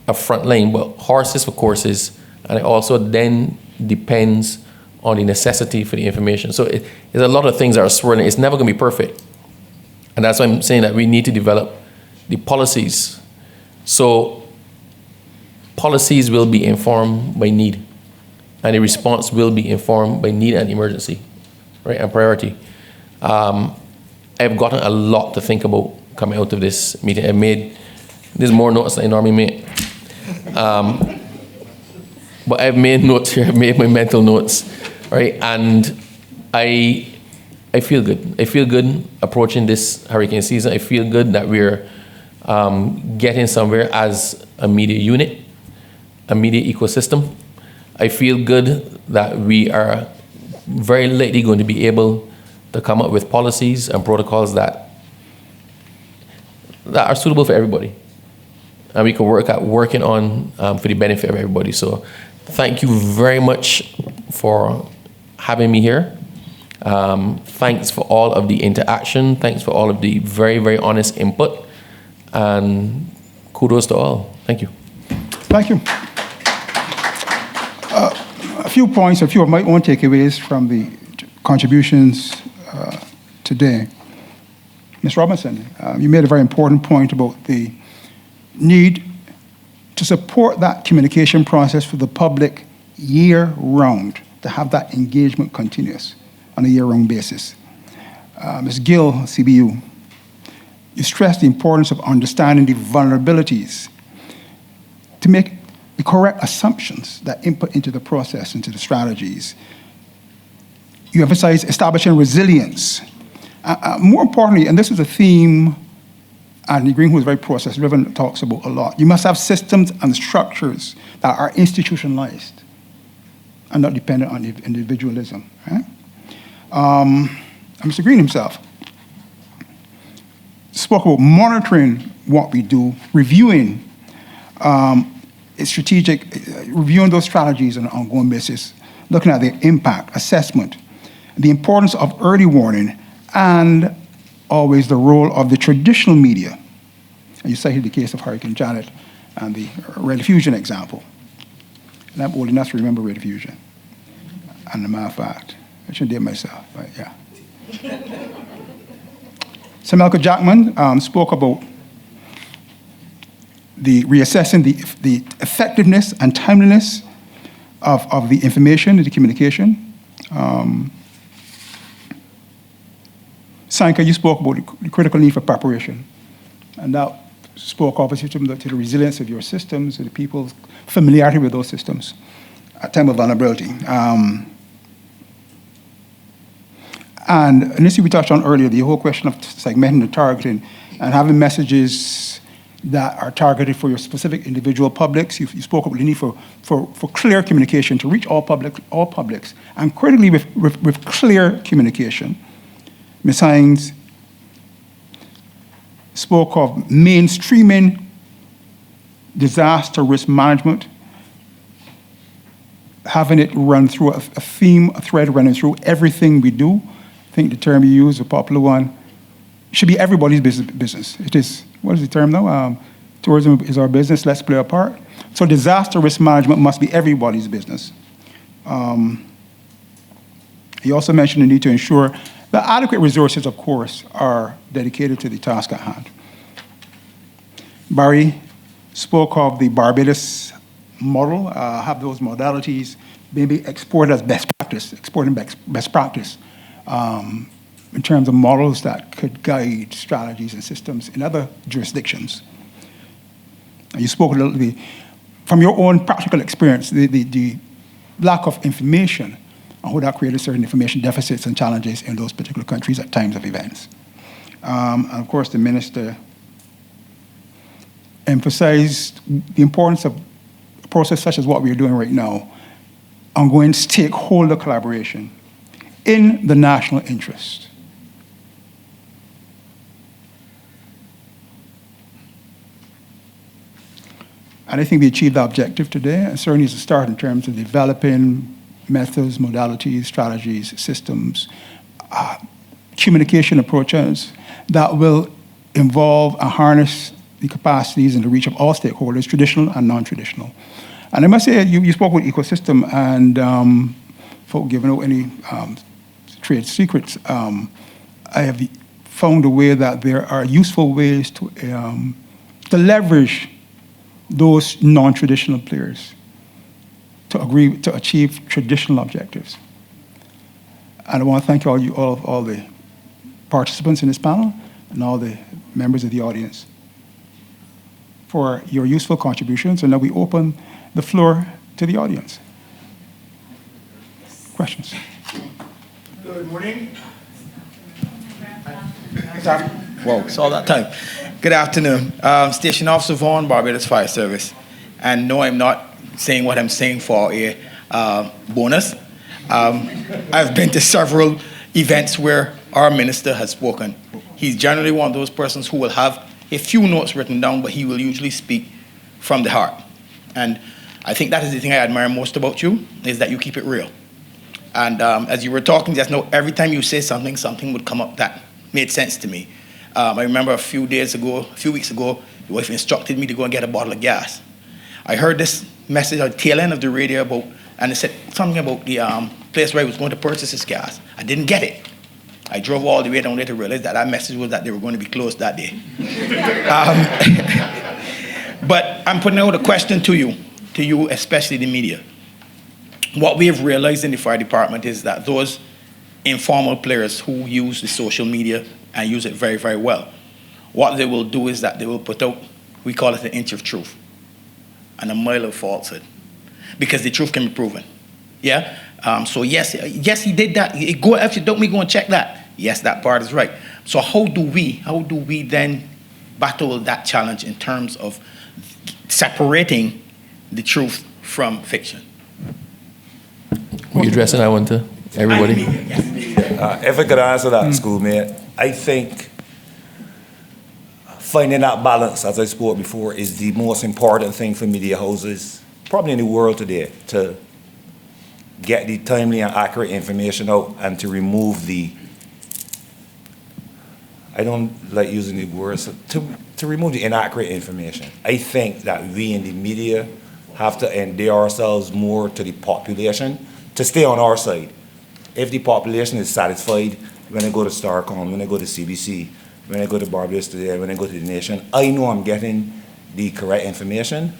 a front line, but horses for courses, and it also then depends on the necessity for the information. So there's a lot of things that are swirling. It's never going to be perfect. And that's why I'm saying that we need to develop the policies. So policies will be informed by need, and the response will be informed by need and emergency, right, and priority. I've gotten a lot to think about coming out of this meeting. There's more notes than I normally make. But I've made notes here, I've made my mental notes, right? And I feel good. I feel good approaching this hurricane season. I feel good that we're getting somewhere as a media unit, a media ecosystem. I feel good that we are very likely going to be able to come up with policies and protocols that are suitable for everybody. And we can working on for the benefit of everybody. So thank you very much for having me here. Thanks for all of the interaction. Thanks for all of the very, very honest input. And kudos to all. Thank you. Thank you. A few points, a few of my own takeaways from the contributions today. Ms. Robinson, you made a very important point about the need to support that communication process for the public year-round, to have that engagement continuous on a year-round basis. Ms. Gill, CBU, you stressed the importance of understanding the vulnerabilities to make the correct assumptions that input into the process, into the strategies. You emphasize establishing resilience. More importantly, and this is a theme Anthony Green, who is very process-driven, talks about a lot, you must have systems and structures that are institutionalized and not dependent on individualism. Right? And Mr. Green himself spoke about monitoring what we do, reviewing reviewing those strategies on an ongoing basis, looking at their impact, assessment, the importance of early warning, and always the role of the traditional media. And you cited the case of Hurricane Janet and the Red Fusion example. And I'm old enough to remember Red Fusion. And a matter of fact, I should date myself, but yeah. Samelka Jackman spoke about the reassessing the effectiveness and timeliness of the information, the communication. Sanka, you spoke about the critical need for preparation. And that spoke obviously to the resilience of your systems, to the people's familiarity with those systems at time of vulnerability. And this we touched on earlier, the whole question of segmenting and targeting and having messages that are targeted for your specific individual publics. You spoke about the need for clear communication to reach all publics, and critically with clear communication. Ms. Hines spoke of mainstreaming disaster risk management, having it run through a theme, a thread running through everything we do. I think the term you use, a popular one, should be everybody's business. It is, what is the term now? Tourism is our business, let's play our part. So disaster risk management must be everybody's business. He also mentioned the need to ensure that adequate resources, of course, are dedicated to the task at hand. Barry spoke of the Barbados model, have those modalities maybe exported as best practice, exporting best practice in terms of models that could guide strategies and systems in other jurisdictions. And you spoke a little bit from your own practical experience, the lack of information and how that created certain information deficits and challenges in those particular countries at times of events. And of course, the minister emphasized the importance of a process such as what we are doing right now, ongoing stakeholder collaboration in the national interest. And I think we achieved that objective today, and certainly it's a start in terms of developing methods, modalities, strategies, systems, communication approaches that will involve and harness the capacities and the reach of all stakeholders, traditional and non-traditional. And I must say, you spoke with ecosystem and folk giving out any trade secrets. I have found a way that there are useful ways to leverage those non-traditional players to achieve traditional objectives. And I want to thank all the participants in this panel and all the members of the audience for your useful contributions. And now we open the floor to the audience. Questions? Good morning. Whoa, it's all that time. Good afternoon. Station Officer Vaughn, Barbados Fire Service. And no, I'm not saying what I'm saying for a bonus. I've been to several events where our minister has spoken. He's generally one of those persons who will have a few notes written down, but he will usually speak from the heart. And I think that is the thing I admire most about you, is that you keep it real. And as you were talking just now, every time you say something, something would come up that made sense to me. I remember a few weeks ago, your wife instructed me to go and get a bottle of gas. I heard this message on the tail end of the radio about, and it said something about the place where I was going to purchase this gas. I didn't get it. I drove all the way down there to realize that message was that they were going to be closed that day. But I'm putting out a question to you, especially the media. What we have realized in the fire department is that those informal players who use the social media and use it very, very well, what they will do is that they will put out, we call it an inch of truth and a mile of falsehood, because the truth can be proven. Yeah? So yes, he did that. If you don't, we go and check that. Yes, that part is right. So how do we then battle that challenge in terms of separating the truth from fiction? Were you addressing that one to everybody? If I could answer that, schoolmate, I think finding that balance, as I spoke before, is the most important thing for media houses, probably in the world today, to get the timely and accurate information out and to remove the, I don't like using the words, to remove the inaccurate information. I think that we in the media have to endear ourselves more to the population to stay on our side. If the population is satisfied, when I go to Starcom, when I go to CBC, when I go to Barbados Today, when I go to The Nation, I know I'm getting the correct information.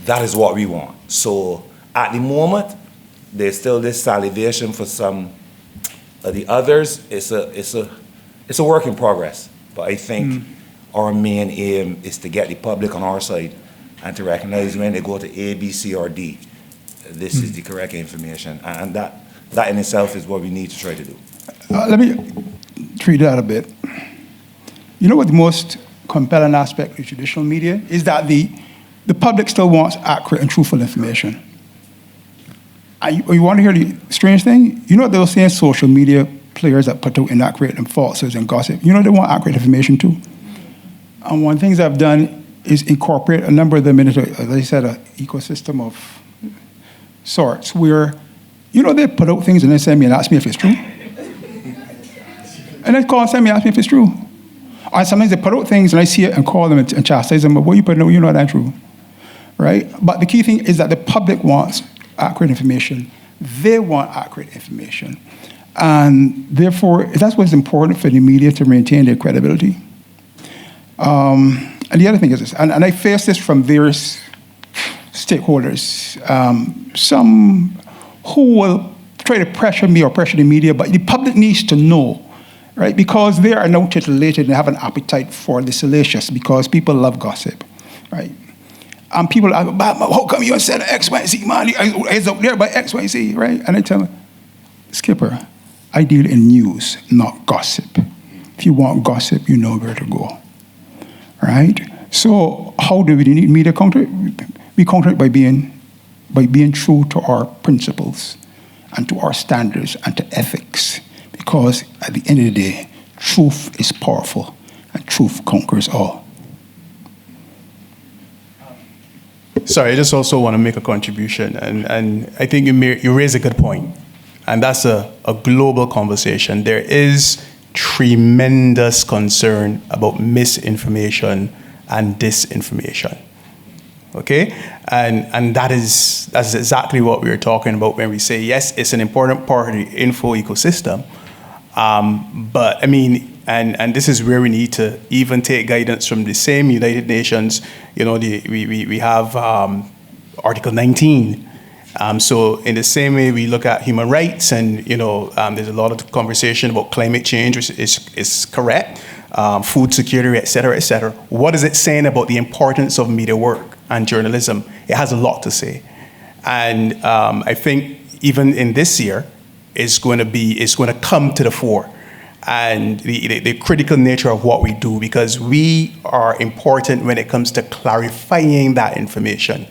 That is what we want. So at the moment, there's still this salivation for some of the others. It's a work in progress. But I think our main aim is to get the public on our side and to recognize when they go to A, B, C, or D, this is the correct information. And that in itself is what we need to try to do. Let me treat that a bit. You know what the most compelling aspect of traditional media is? That the public still wants accurate and truthful information. You want to hear the strange thing? You know what they were saying, social media players that put out inaccurate and falsehoods and gossip, you know they want accurate information too. And one of the things I've done is incorporate a number of them into, as I said, an ecosystem of sorts where, you know, they put out things and they send me and ask me if it's true. And they call and send me and ask me if it's true. Or sometimes they put out things and I see it and call them and chastise them, but what you put out, you know that's true. Right? But the key thing is that the public wants accurate information. They want accurate information. And therefore, that's what's important for the media to maintain their credibility. And the other thing is this, and I face this from various stakeholders, some who will try to pressure me or pressure the media, but the public needs to know, right? Because they are now titillated and have an appetite for the salacious because people love gossip, right? And people are, how come you said X, Y, Z, man? It's up there by X, Y, Z, right? And I tell them, Skipper, I deal in news, not gossip. If you want gossip, you know where to go, right? So how do we need media counter it? We counter it by being true to our principles and to our standards and to ethics. Because at the end of the day, truth is powerful and truth conquers all. Sorry, I just also want to make a contribution, and I think you raise a good point, and that's a global conversation. There is tremendous concern about misinformation and disinformation. Okay, and that's exactly what we are talking about when we say yes, it's an important part of the info ecosystem. But I mean, and this is where we need to even take guidance from the same United Nations. You know, we have Article 19. So in the same way we look at human rights, and there's a lot of conversation about climate change, which is correct, food security, et cetera, et cetera. What is it saying about the importance of media work and journalism? It has a lot to say, and I think even in this year, it's going to come to the fore, and the critical nature of what we do, because we are important when it comes to clarifying that information.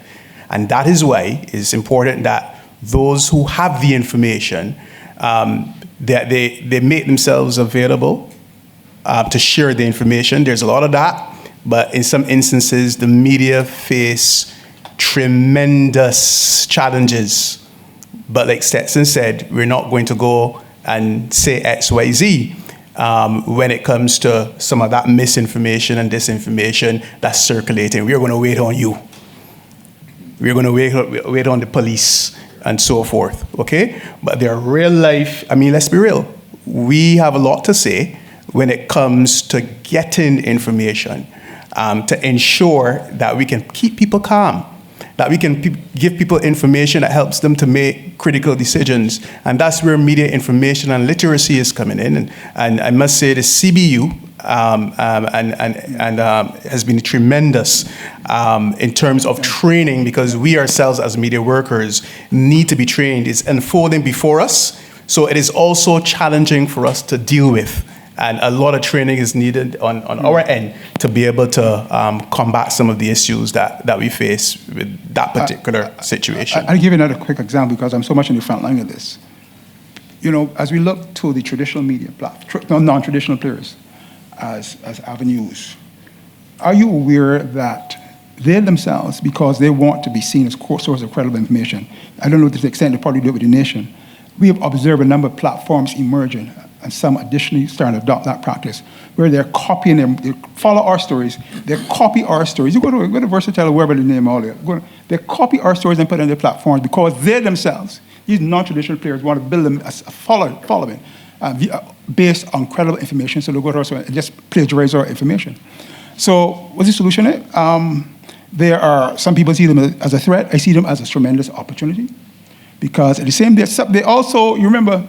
And that is why it's important that those who have the information, that they make themselves available to share the information. There's a lot of that, but in some instances, the media face tremendous challenges. But like Stetson said, we're not going to go and say X, Y, Z when it comes to some of that misinformation and disinformation that's circulating. We're going to wait on you. We're going to wait on the police and so forth, okay? But there are real life, I mean, let's be real. We have a lot to say when it comes to getting information, to ensure that we can keep people calm, that we can give people information that helps them to make critical decisions. And that's where media information and literacy is coming in. And I must say the CBU has been tremendous in terms of training, because we ourselves as media workers need to be trained. It's unfolding before us, so it is also challenging for us to deal with. And a lot of training is needed on our end to be able to combat some of the issues that we face with that particular situation. I'll give you another quick example, because I'm so much in the front line of this. You know, as we look to the traditional media, non-traditional players as avenues, are you aware that they themselves, because they want to be seen as core source of credible information, I don't know to the extent they probably do it with the nation, we have observed a number of platforms emerging, and some additionally starting to adopt that practice, where they're copying them, they follow our stories, they copy our stories. You go to Versatile, wherever the name all there, they copy our stories and put it on their platforms, because they themselves, these non-traditional players, want to build them as a following based on credible information, so they'll go to us and just plagiarize our information. So what's the solution? There are, some people see them as a threat. I see them as a tremendous opportunity, because at the same time, they also, you remember,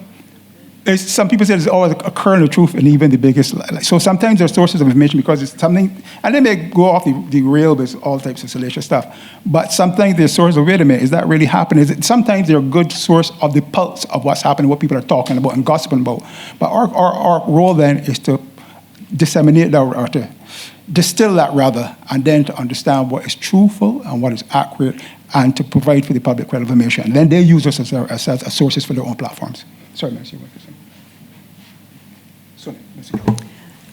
some people say there's always a kernel of truth in even the biggest. So sometimes they're sources of information because it's something, and they may go off the rail with all types of salacious stuff. But sometimes they're sources of, wait a minute, is that really happening? Sometimes they're a good source of the pulse of what's happening, what people are talking about and gossiping about. But our role then is to disseminate that, or to distill that rather, and then to understand what is truthful and what is accurate, and to provide for the public credible information. And then they use us as sources for their own platforms. Sorry, Nancy.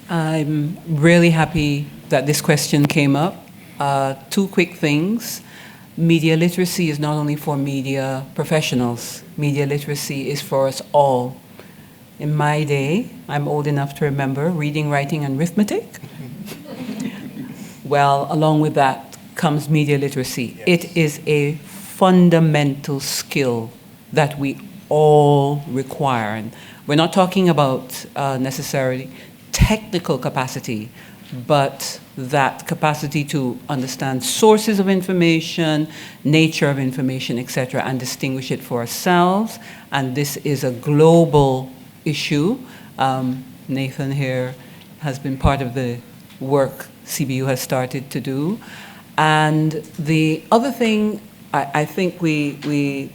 I'm really happy that this question came up. Two quick things. Media literacy is not only for media professionals. Media literacy is for us all. In my day, I'm old enough to remember reading, writing, and arithmetic. Well, along with that comes media literacy. Yes. It is a fundamental skill that we all require. And we're not talking about necessarily technical capacity, but that capacity to understand sources of information, nature of information, etc., and distinguish it for ourselves. And this is a global issue. Nathan here has been part of the work CBU has started to do. And the other thing I think we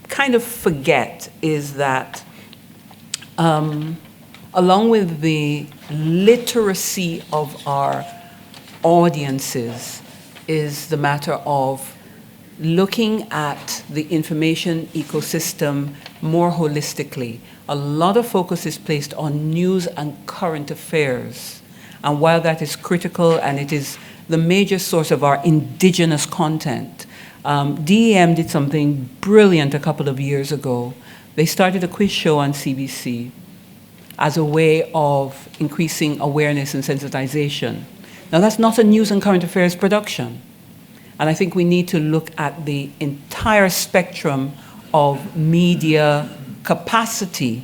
kind of forget is that along with the literacy of our audiences is the matter of looking at the information ecosystem more holistically. A lot of focus is placed on news and current affairs. And while that is critical and it is the major source of our indigenous content, DEM did something brilliant a couple of years ago. They started a quiz show on CBC as a way of increasing awareness and sensitization. Now, that's not a news and current affairs production. And I think we need to look at the entire spectrum of media capacity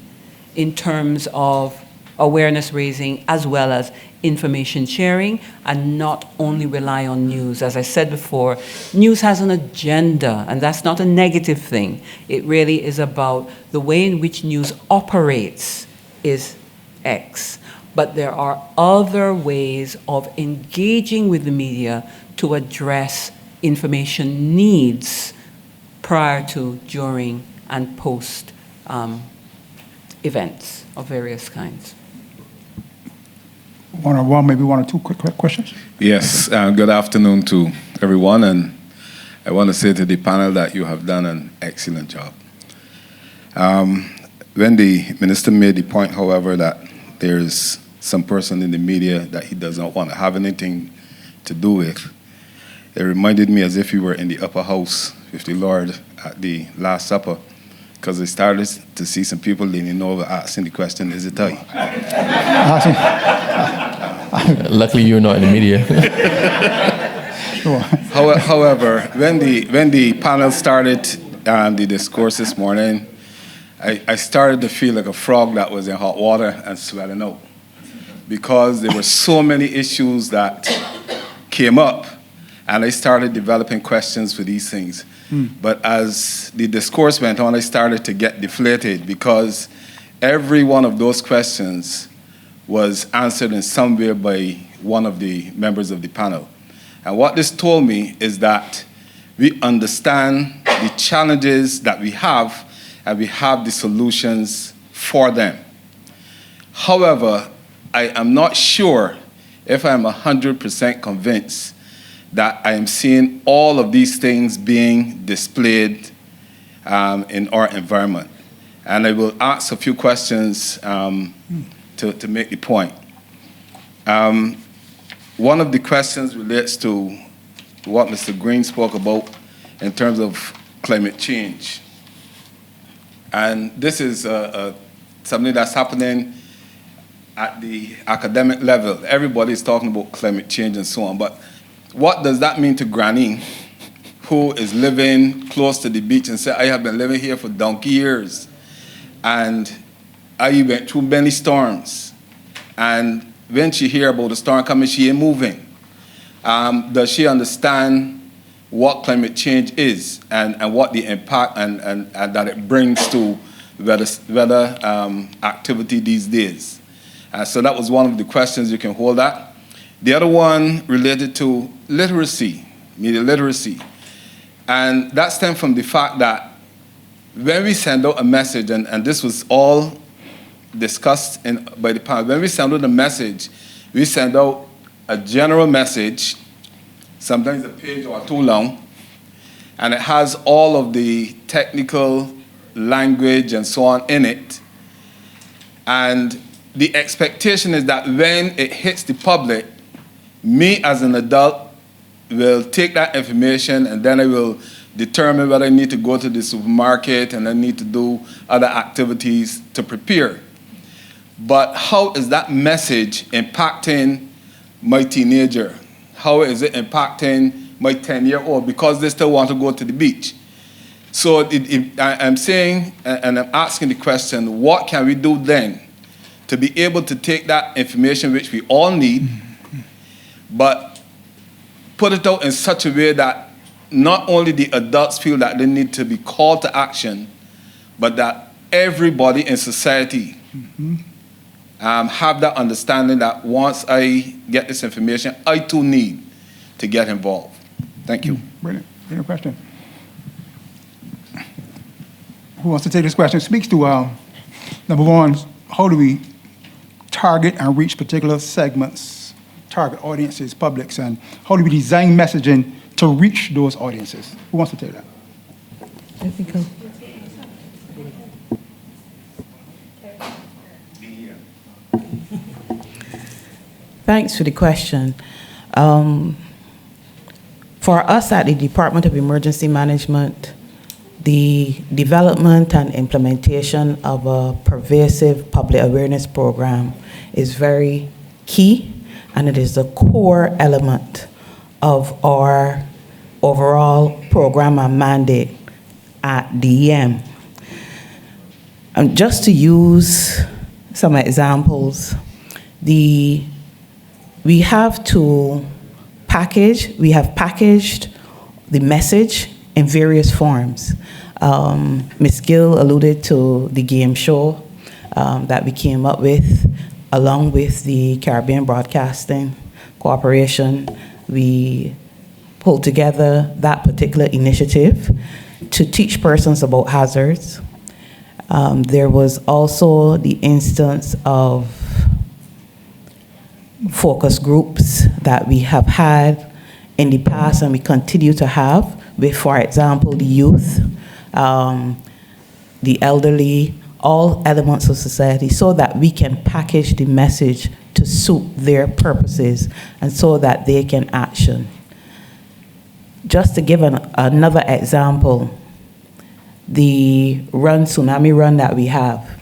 in terms of awareness raising as well as information sharing, and not only rely on news. As I said before, news has an agenda, and that's not a negative thing. It really is about the way in which news operates is X. But there are other ways of engaging with the media to address information needs prior to, during, and post events of various kinds. Maybe one or two quick questions? Yes, good afternoon to everyone, and I want to say to the panel that you have done an excellent job. When the minister made the point, however, that there's some person in the media that he does not want to have anything to do with, it reminded me as if we were in the upper house with the Lord at the Last Supper, because I started to see some people leaning over asking the question, is it I? Luckily, you're not in the media. Sure. However, when the panel started the discourse this morning, I started to feel like a frog that was in hot water and swelling out, because there were so many issues that came up, and I started developing questions for these things. But as the discourse went on, I started to get deflated, because every one of those questions was answered in some way by one of the members of the panel. And what this told me is that we understand the challenges that we have, and we have the solutions for them. However, I am not sure if I am 100% convinced that I am seeing all of these things being displayed in our environment. And I will ask a few questions to make the point. One of the questions relates to what Mr. Green spoke about in terms of climate change. And this is something that's happening at the academic level. Everybody is talking about climate change and so on, but what does that mean to Granny, who is living close to the beach and say, I have been living here for donkey years, and I went through many storms, and when she hear about the storm coming, she ain't moving. Does she understand what climate change is and what the impact and that it brings to weather activity these days? So that was one of the questions you can hold at. The other one related to literacy, media literacy. And that stemmed from the fact that when we send out a message, and this was all discussed by the panel, when we send out a message, we send out a general message, sometimes a page or too long, and it has all of the technical language and so on in it. And the expectation is that when it hits the public, me as an adult will take that information, and then I will determine whether I need to go to the supermarket and I need to do other activities to prepare. But how is that message impacting my teenager? How is it impacting my 10-year-old, because they still want to go to the beach? So I'm saying, and I'm asking the question, what can we do then to be able to take that information which we all need, but put it out in such a way that not only the adults feel that they need to be called to action, but that everybody in society have that understanding that once I get this information, I too need to get involved. Thank you. Brilliant. Any question? Who wants to take this question? It speaks to, number one, how do we target and reach particular segments, target audiences, publics, and how do we design messaging to reach those audiences? Who wants to take that? Thanks for the question. For us at the Department of Emergency Management, the development and implementation of a pervasive public awareness program is very key, and it is a core element of our overall program and mandate at DEM. Just to use some examples, we have packaged the message in various forms. Ms. Gill alluded to the game show that we came up with, along with the Caribbean Broadcasting Corporation. We pulled together that particular initiative to teach persons about hazards. There was also the instance of focus groups that we have had in the past and we continue to have with, for example, the youth, the elderly, all elements of society, so that we can package the message to suit their purposes and so that they can action. Just to give another example, the tsunami run that we have,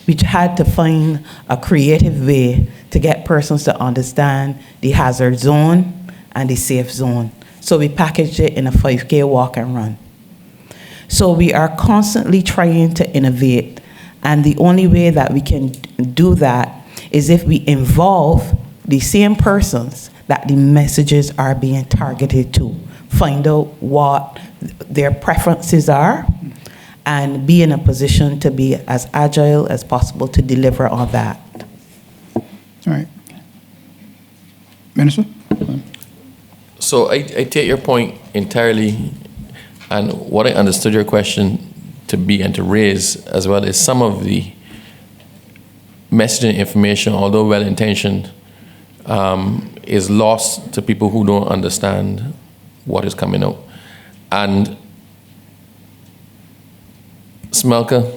we had to find a creative way to get persons to understand the hazard zone and the safe zone. So we packaged it in a 5K walk and run. So we are constantly trying to innovate, and the only way that we can do that is if we involve the same persons that the messages are being targeted to, find out what their preferences are, and be in a position to be as agile as possible to deliver on that. All right. Minister? So I take your point entirely, and what I understood your question to be and to raise as well is some of the messaging information, although well-intentioned, is lost to people who don't understand what is coming out. And Smelka,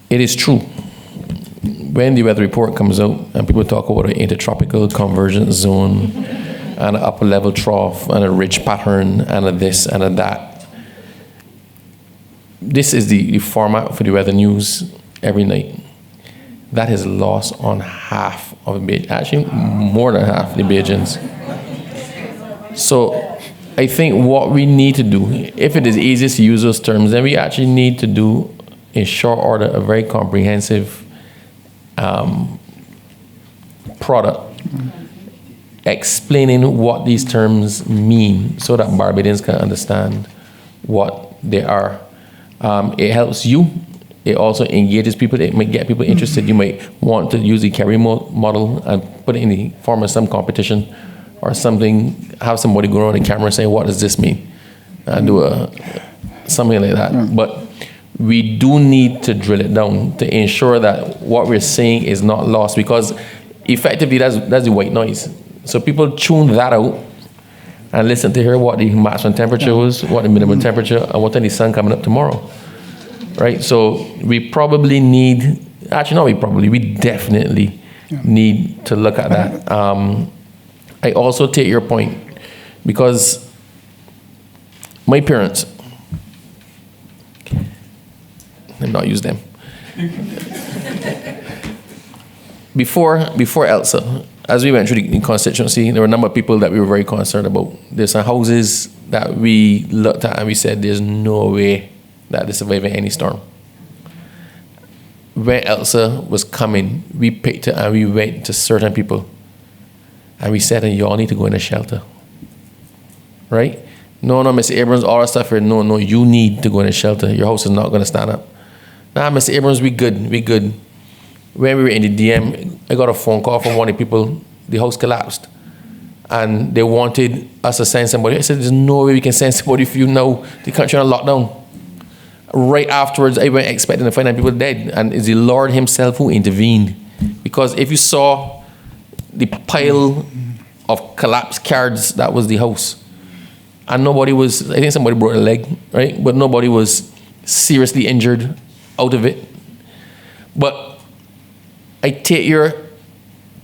it is true. When the weather report comes out and people talk about an intertropical convergence zone and an upper level trough and a ridge pattern and a this and a that, this is the format for the weather news every night. That is lost on half of the Bajans, actually more than half the Bajans. So I think what we need to do, if it is easiest to use those terms, then we actually need to do in short order a very comprehensive product explaining what these terms mean so that Barbadians can understand what they are. It helps you. It also engages people. It might get people interested. You might want to use the carry model and put it in the form of some competition or something, have somebody go on the camera and say, what does this mean? And do something like that. But we do need to drill it down to ensure that what we're saying is not lost, because effectively that's the white noise. So people tune that out and listen to hear what the maximum temperature was, what the minimum temperature, and what time the sun coming up tomorrow, right? So we probably need, we definitely need to look at that. I also take your point, because my parents, let me not use them. Before Elsa, as we went through the constituency, there were a number of people that we were very concerned about. There's some houses that we looked at and we said, there's no way that they survive any storm. When Elsa was coming, we picked it and we went to certain people and we said, you all need to go in a shelter. Right? No, Mr. Abrams, all that stuff here, no, you need to go in a shelter. Your house is not going to stand up. Nah, Mr. Abrams, we good. When we were in the DM, I got a phone call from one of the people, the house collapsed. And they wanted us to send somebody. I said, there's no way we can send somebody for you now. The country on lockdown. Right afterwards, I went expecting to find out people dead. And it's the Lord himself who intervened. Because if you saw the pile of collapsed cards, that was the house. And nobody was, I think somebody broke a leg, right? But nobody was seriously injured out of it. But I take your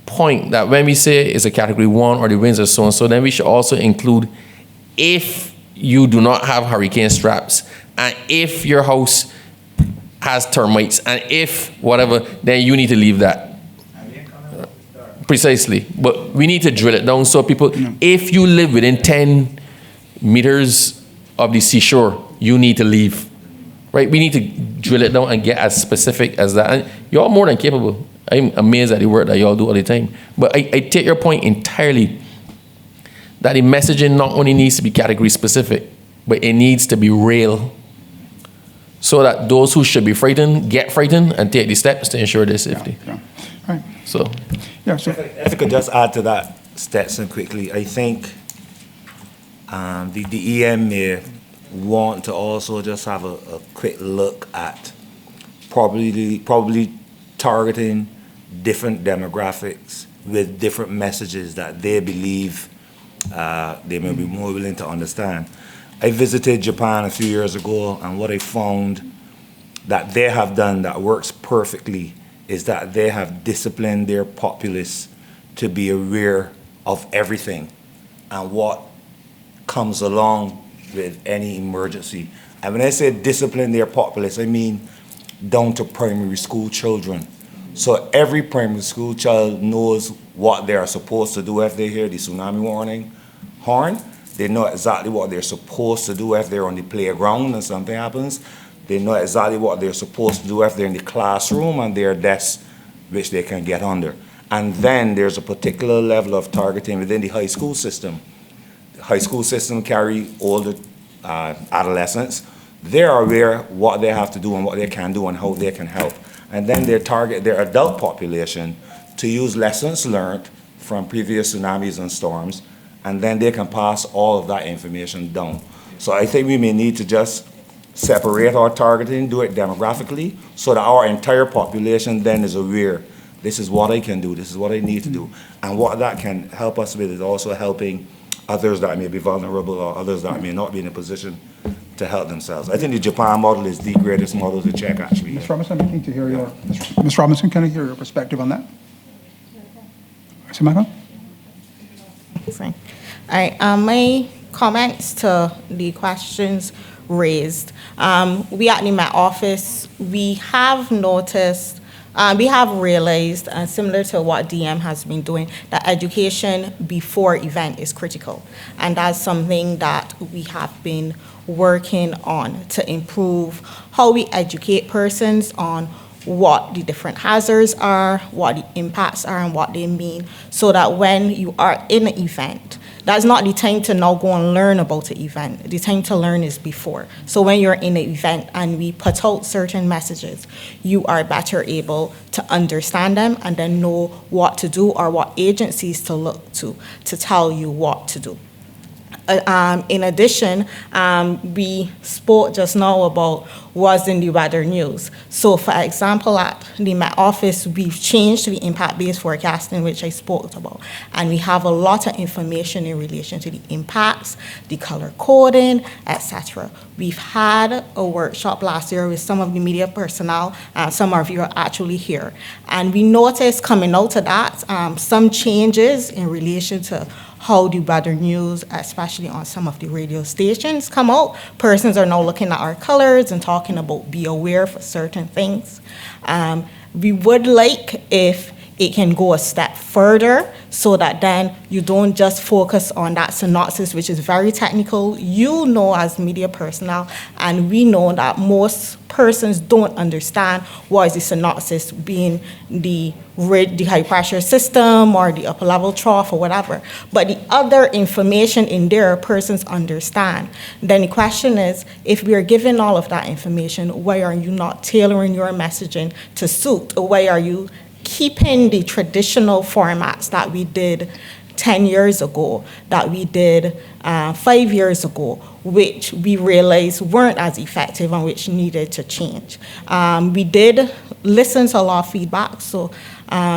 point that when we say it's a category 1 or the winds are so and so, then we should also include if you do not have hurricane straps and if your house has termites and if whatever, then you need to leave that. Precisely. But we need to drill it down so people, if you live within 10 meters of the seashore, you need to leave. Right? We need to drill it down and get as specific as that. And you're more than capable. I'm amazed at the work that y'all do all the time. But I take your point entirely that the messaging not only needs to be category specific, but it needs to be real so that those who should be frightened get frightened and take the steps to ensure their safety. Yeah. Right. So, if I could just add to that, Stetson, quickly, I think the EM may want to also just have a quick look at probably targeting different demographics with different messages that they believe they may be more willing to understand. I visited Japan a few years ago, and what I found that they have done that works perfectly is that they have disciplined their populace to be aware of everything and what comes along with any emergency. And when I say discipline their populace, I mean down to primary school children. So every primary school child knows what they are supposed to do if they hear the tsunami warning horn. They know exactly what they're supposed to do if they're on the playground and something happens. They know exactly what they're supposed to do if they're in the classroom and there are desks which they can get under. And then there's a particular level of targeting within the high school system. The high school system carry older adolescents. They're aware what they have to do and what they can do and how they can help. And then they target their adult population to use lessons learned from previous tsunamis and storms, and then they can pass all of that information down. So I think we may need to just separate our targeting, do it demographically, so that our entire population then is aware, this is what I can do, this is what I need to do. And what that can help us with is also helping others that may be vulnerable or others that may not be in a position to help themselves. I think the Japan model is the greatest model to check, actually. Ms. Robinson, I'm looking to hear your, Ms. Robinson, can I hear your perspective on that? Mr. Michael? All right, my comments to the questions raised. We at the Met Office, we have noticed, we have realized, similar to what DM has been doing, that education before event is critical. And that's something that we have been working on to improve how we educate persons on what the different hazards are, what the impacts are, and what they mean, so that when you are in an event, that's not the time to now go and learn about the event. The time to learn is before. So when you're in an event and we put out certain messages, you are better able to understand them and then know what to do or what agencies to look to tell you what to do. In addition, we spoke just now about what's in the weather news. So for example, at the Met Office, we've changed the impact-based forecasting, which I spoke about. And we have a lot of information in relation to the impacts, the color coding, etc. We've had a workshop last year with some of the media personnel, some of you are actually here. And we noticed coming out of that, some changes in relation to how the weather news, especially on some of the radio stations, come out. Persons are now looking at our colors and talking about be aware for certain things. We would like if it can go a step further so that then you don't just focus on that synopsis, which is very technical. You know as media personnel, and we know that most persons don't understand what is the synopsis, being the high pressure system or the upper level trough or whatever. But the other information in there, persons understand. Then the question is, if we are given all of that information, why are you not tailoring your messaging to suit? Or why are you keeping the traditional formats that we did 10 years ago, that we did 5 years ago, which we realized weren't as effective and which needed to change? We did listen to a lot of feedback. So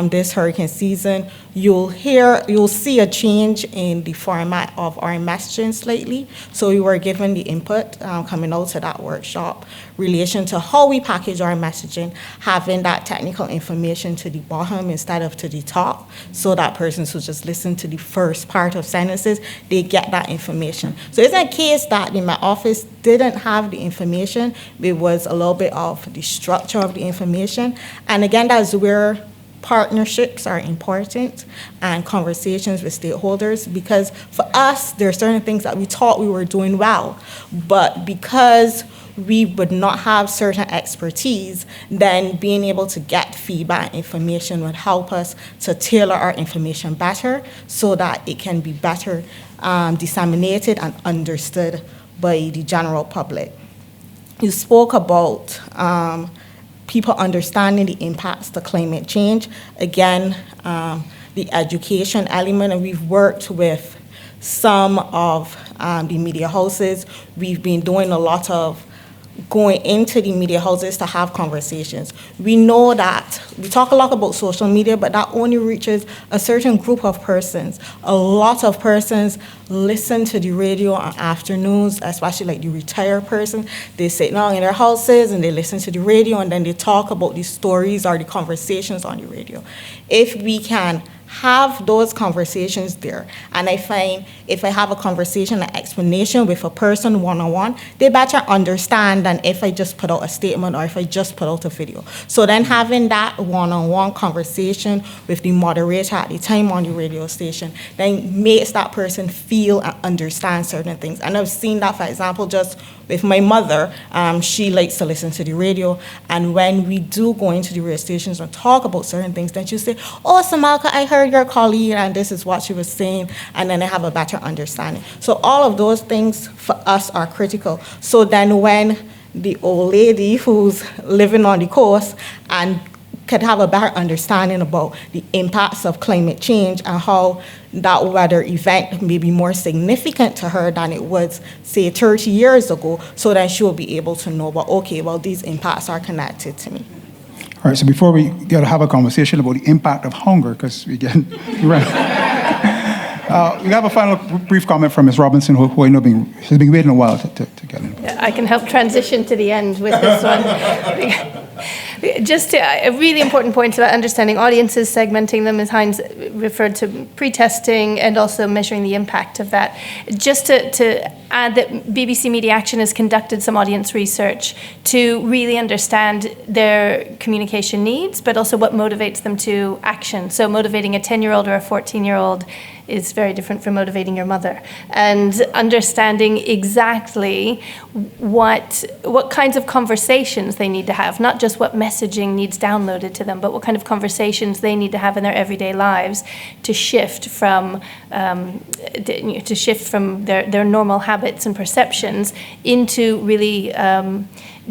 this hurricane season, you'll see a change in the format of our messaging slightly. So we were given the input coming out to that workshop relation to how we package our messaging, having that technical information to the bottom instead of to the top, so that persons who just listen to the first part of sentences, they get that information. So it's a case that in my office didn't have the information. It was a little bit of the structure of the information. And again, that's where partnerships are important and conversations with stakeholders, because for us, there are certain things that we thought we were doing well, but because we would not have certain expertise, then being able to get feedback information would help us to tailor our information better so that it can be better disseminated and understood by the general public. You spoke about people understanding the impacts to climate change. Again, the education element, and we've worked with some of the media houses. We've been doing a lot of going into the media houses to have conversations. We know that we talk a lot about social media, but that only reaches a certain group of persons. A lot of persons listen to the radio on afternoons, especially like the retired person. They sit down in their houses and they listen to the radio, and then they talk about the stories or the conversations on the radio. If we can have those conversations there, and I find if I have a conversation, an explanation with a person one-on-one, they better understand than if I just put out a statement or if I just put out a video. So then having that one-on-one conversation with the moderator at the time on the radio station then makes that person feel and understand certain things. And I've seen that, for example, just with my mother. She likes to listen to the radio, and when we do go into the radio stations and talk about certain things, then she'll say, "Oh, Samalka, I heard your colleague, and this is what she was saying," and then I have a better understanding. So all of those things for us are critical. So then when the old lady who's living on the coast and could have a better understanding about the impacts of climate change and how that weather event may be more significant to her than it was, say, 30 years ago, so that she'll be able to know, well, okay, well, these impacts are connected to me. All right, so before we get to have a conversation about the impact of hunger, because we get right. We have a final brief comment from Ms. Robinson, who I know has been waiting a while to get in. I can help transition to the end with this one. Just a really important point about understanding audiences, segmenting them, as Heinz referred to, pre-testing, and also measuring the impact of that. Just to add that BBC Media Action has conducted some audience research to really understand their communication needs, but also what motivates them to action. So motivating a 10-year-old or a 14-year-old is very different from motivating your mother. And understanding exactly what kinds of conversations they need to have, not just what messaging needs downloaded to them, but what kind of conversations they need to have in their everyday lives to shift from their normal habits and perceptions into really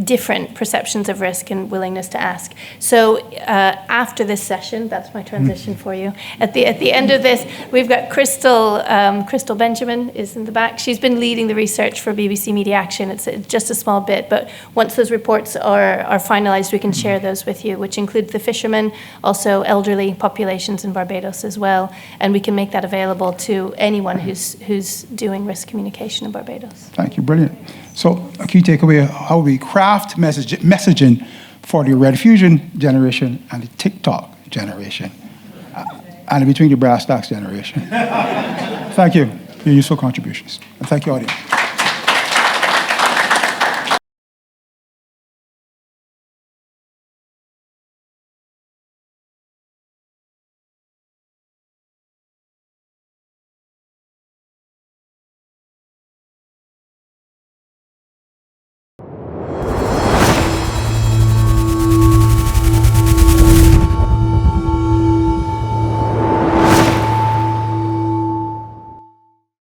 different perceptions of risk and willingness to ask. So after this session, that's my transition for you. At the end of this, we've got Crystal Benjamin is in the back. She's been leading the research for BBC Media Action. It's just a small bit, but once those reports are finalized, we can share those with you, which include the fishermen, also elderly populations in Barbados as well, and we can make that available to anyone who's doing risk communication in Barbados. Thank you, brilliant. So a key takeaway, how we craft messaging for the Red Fusion generation and the TikTok generation, and between the brass tacks generation. Thank you for your useful contributions. And thank you, audience.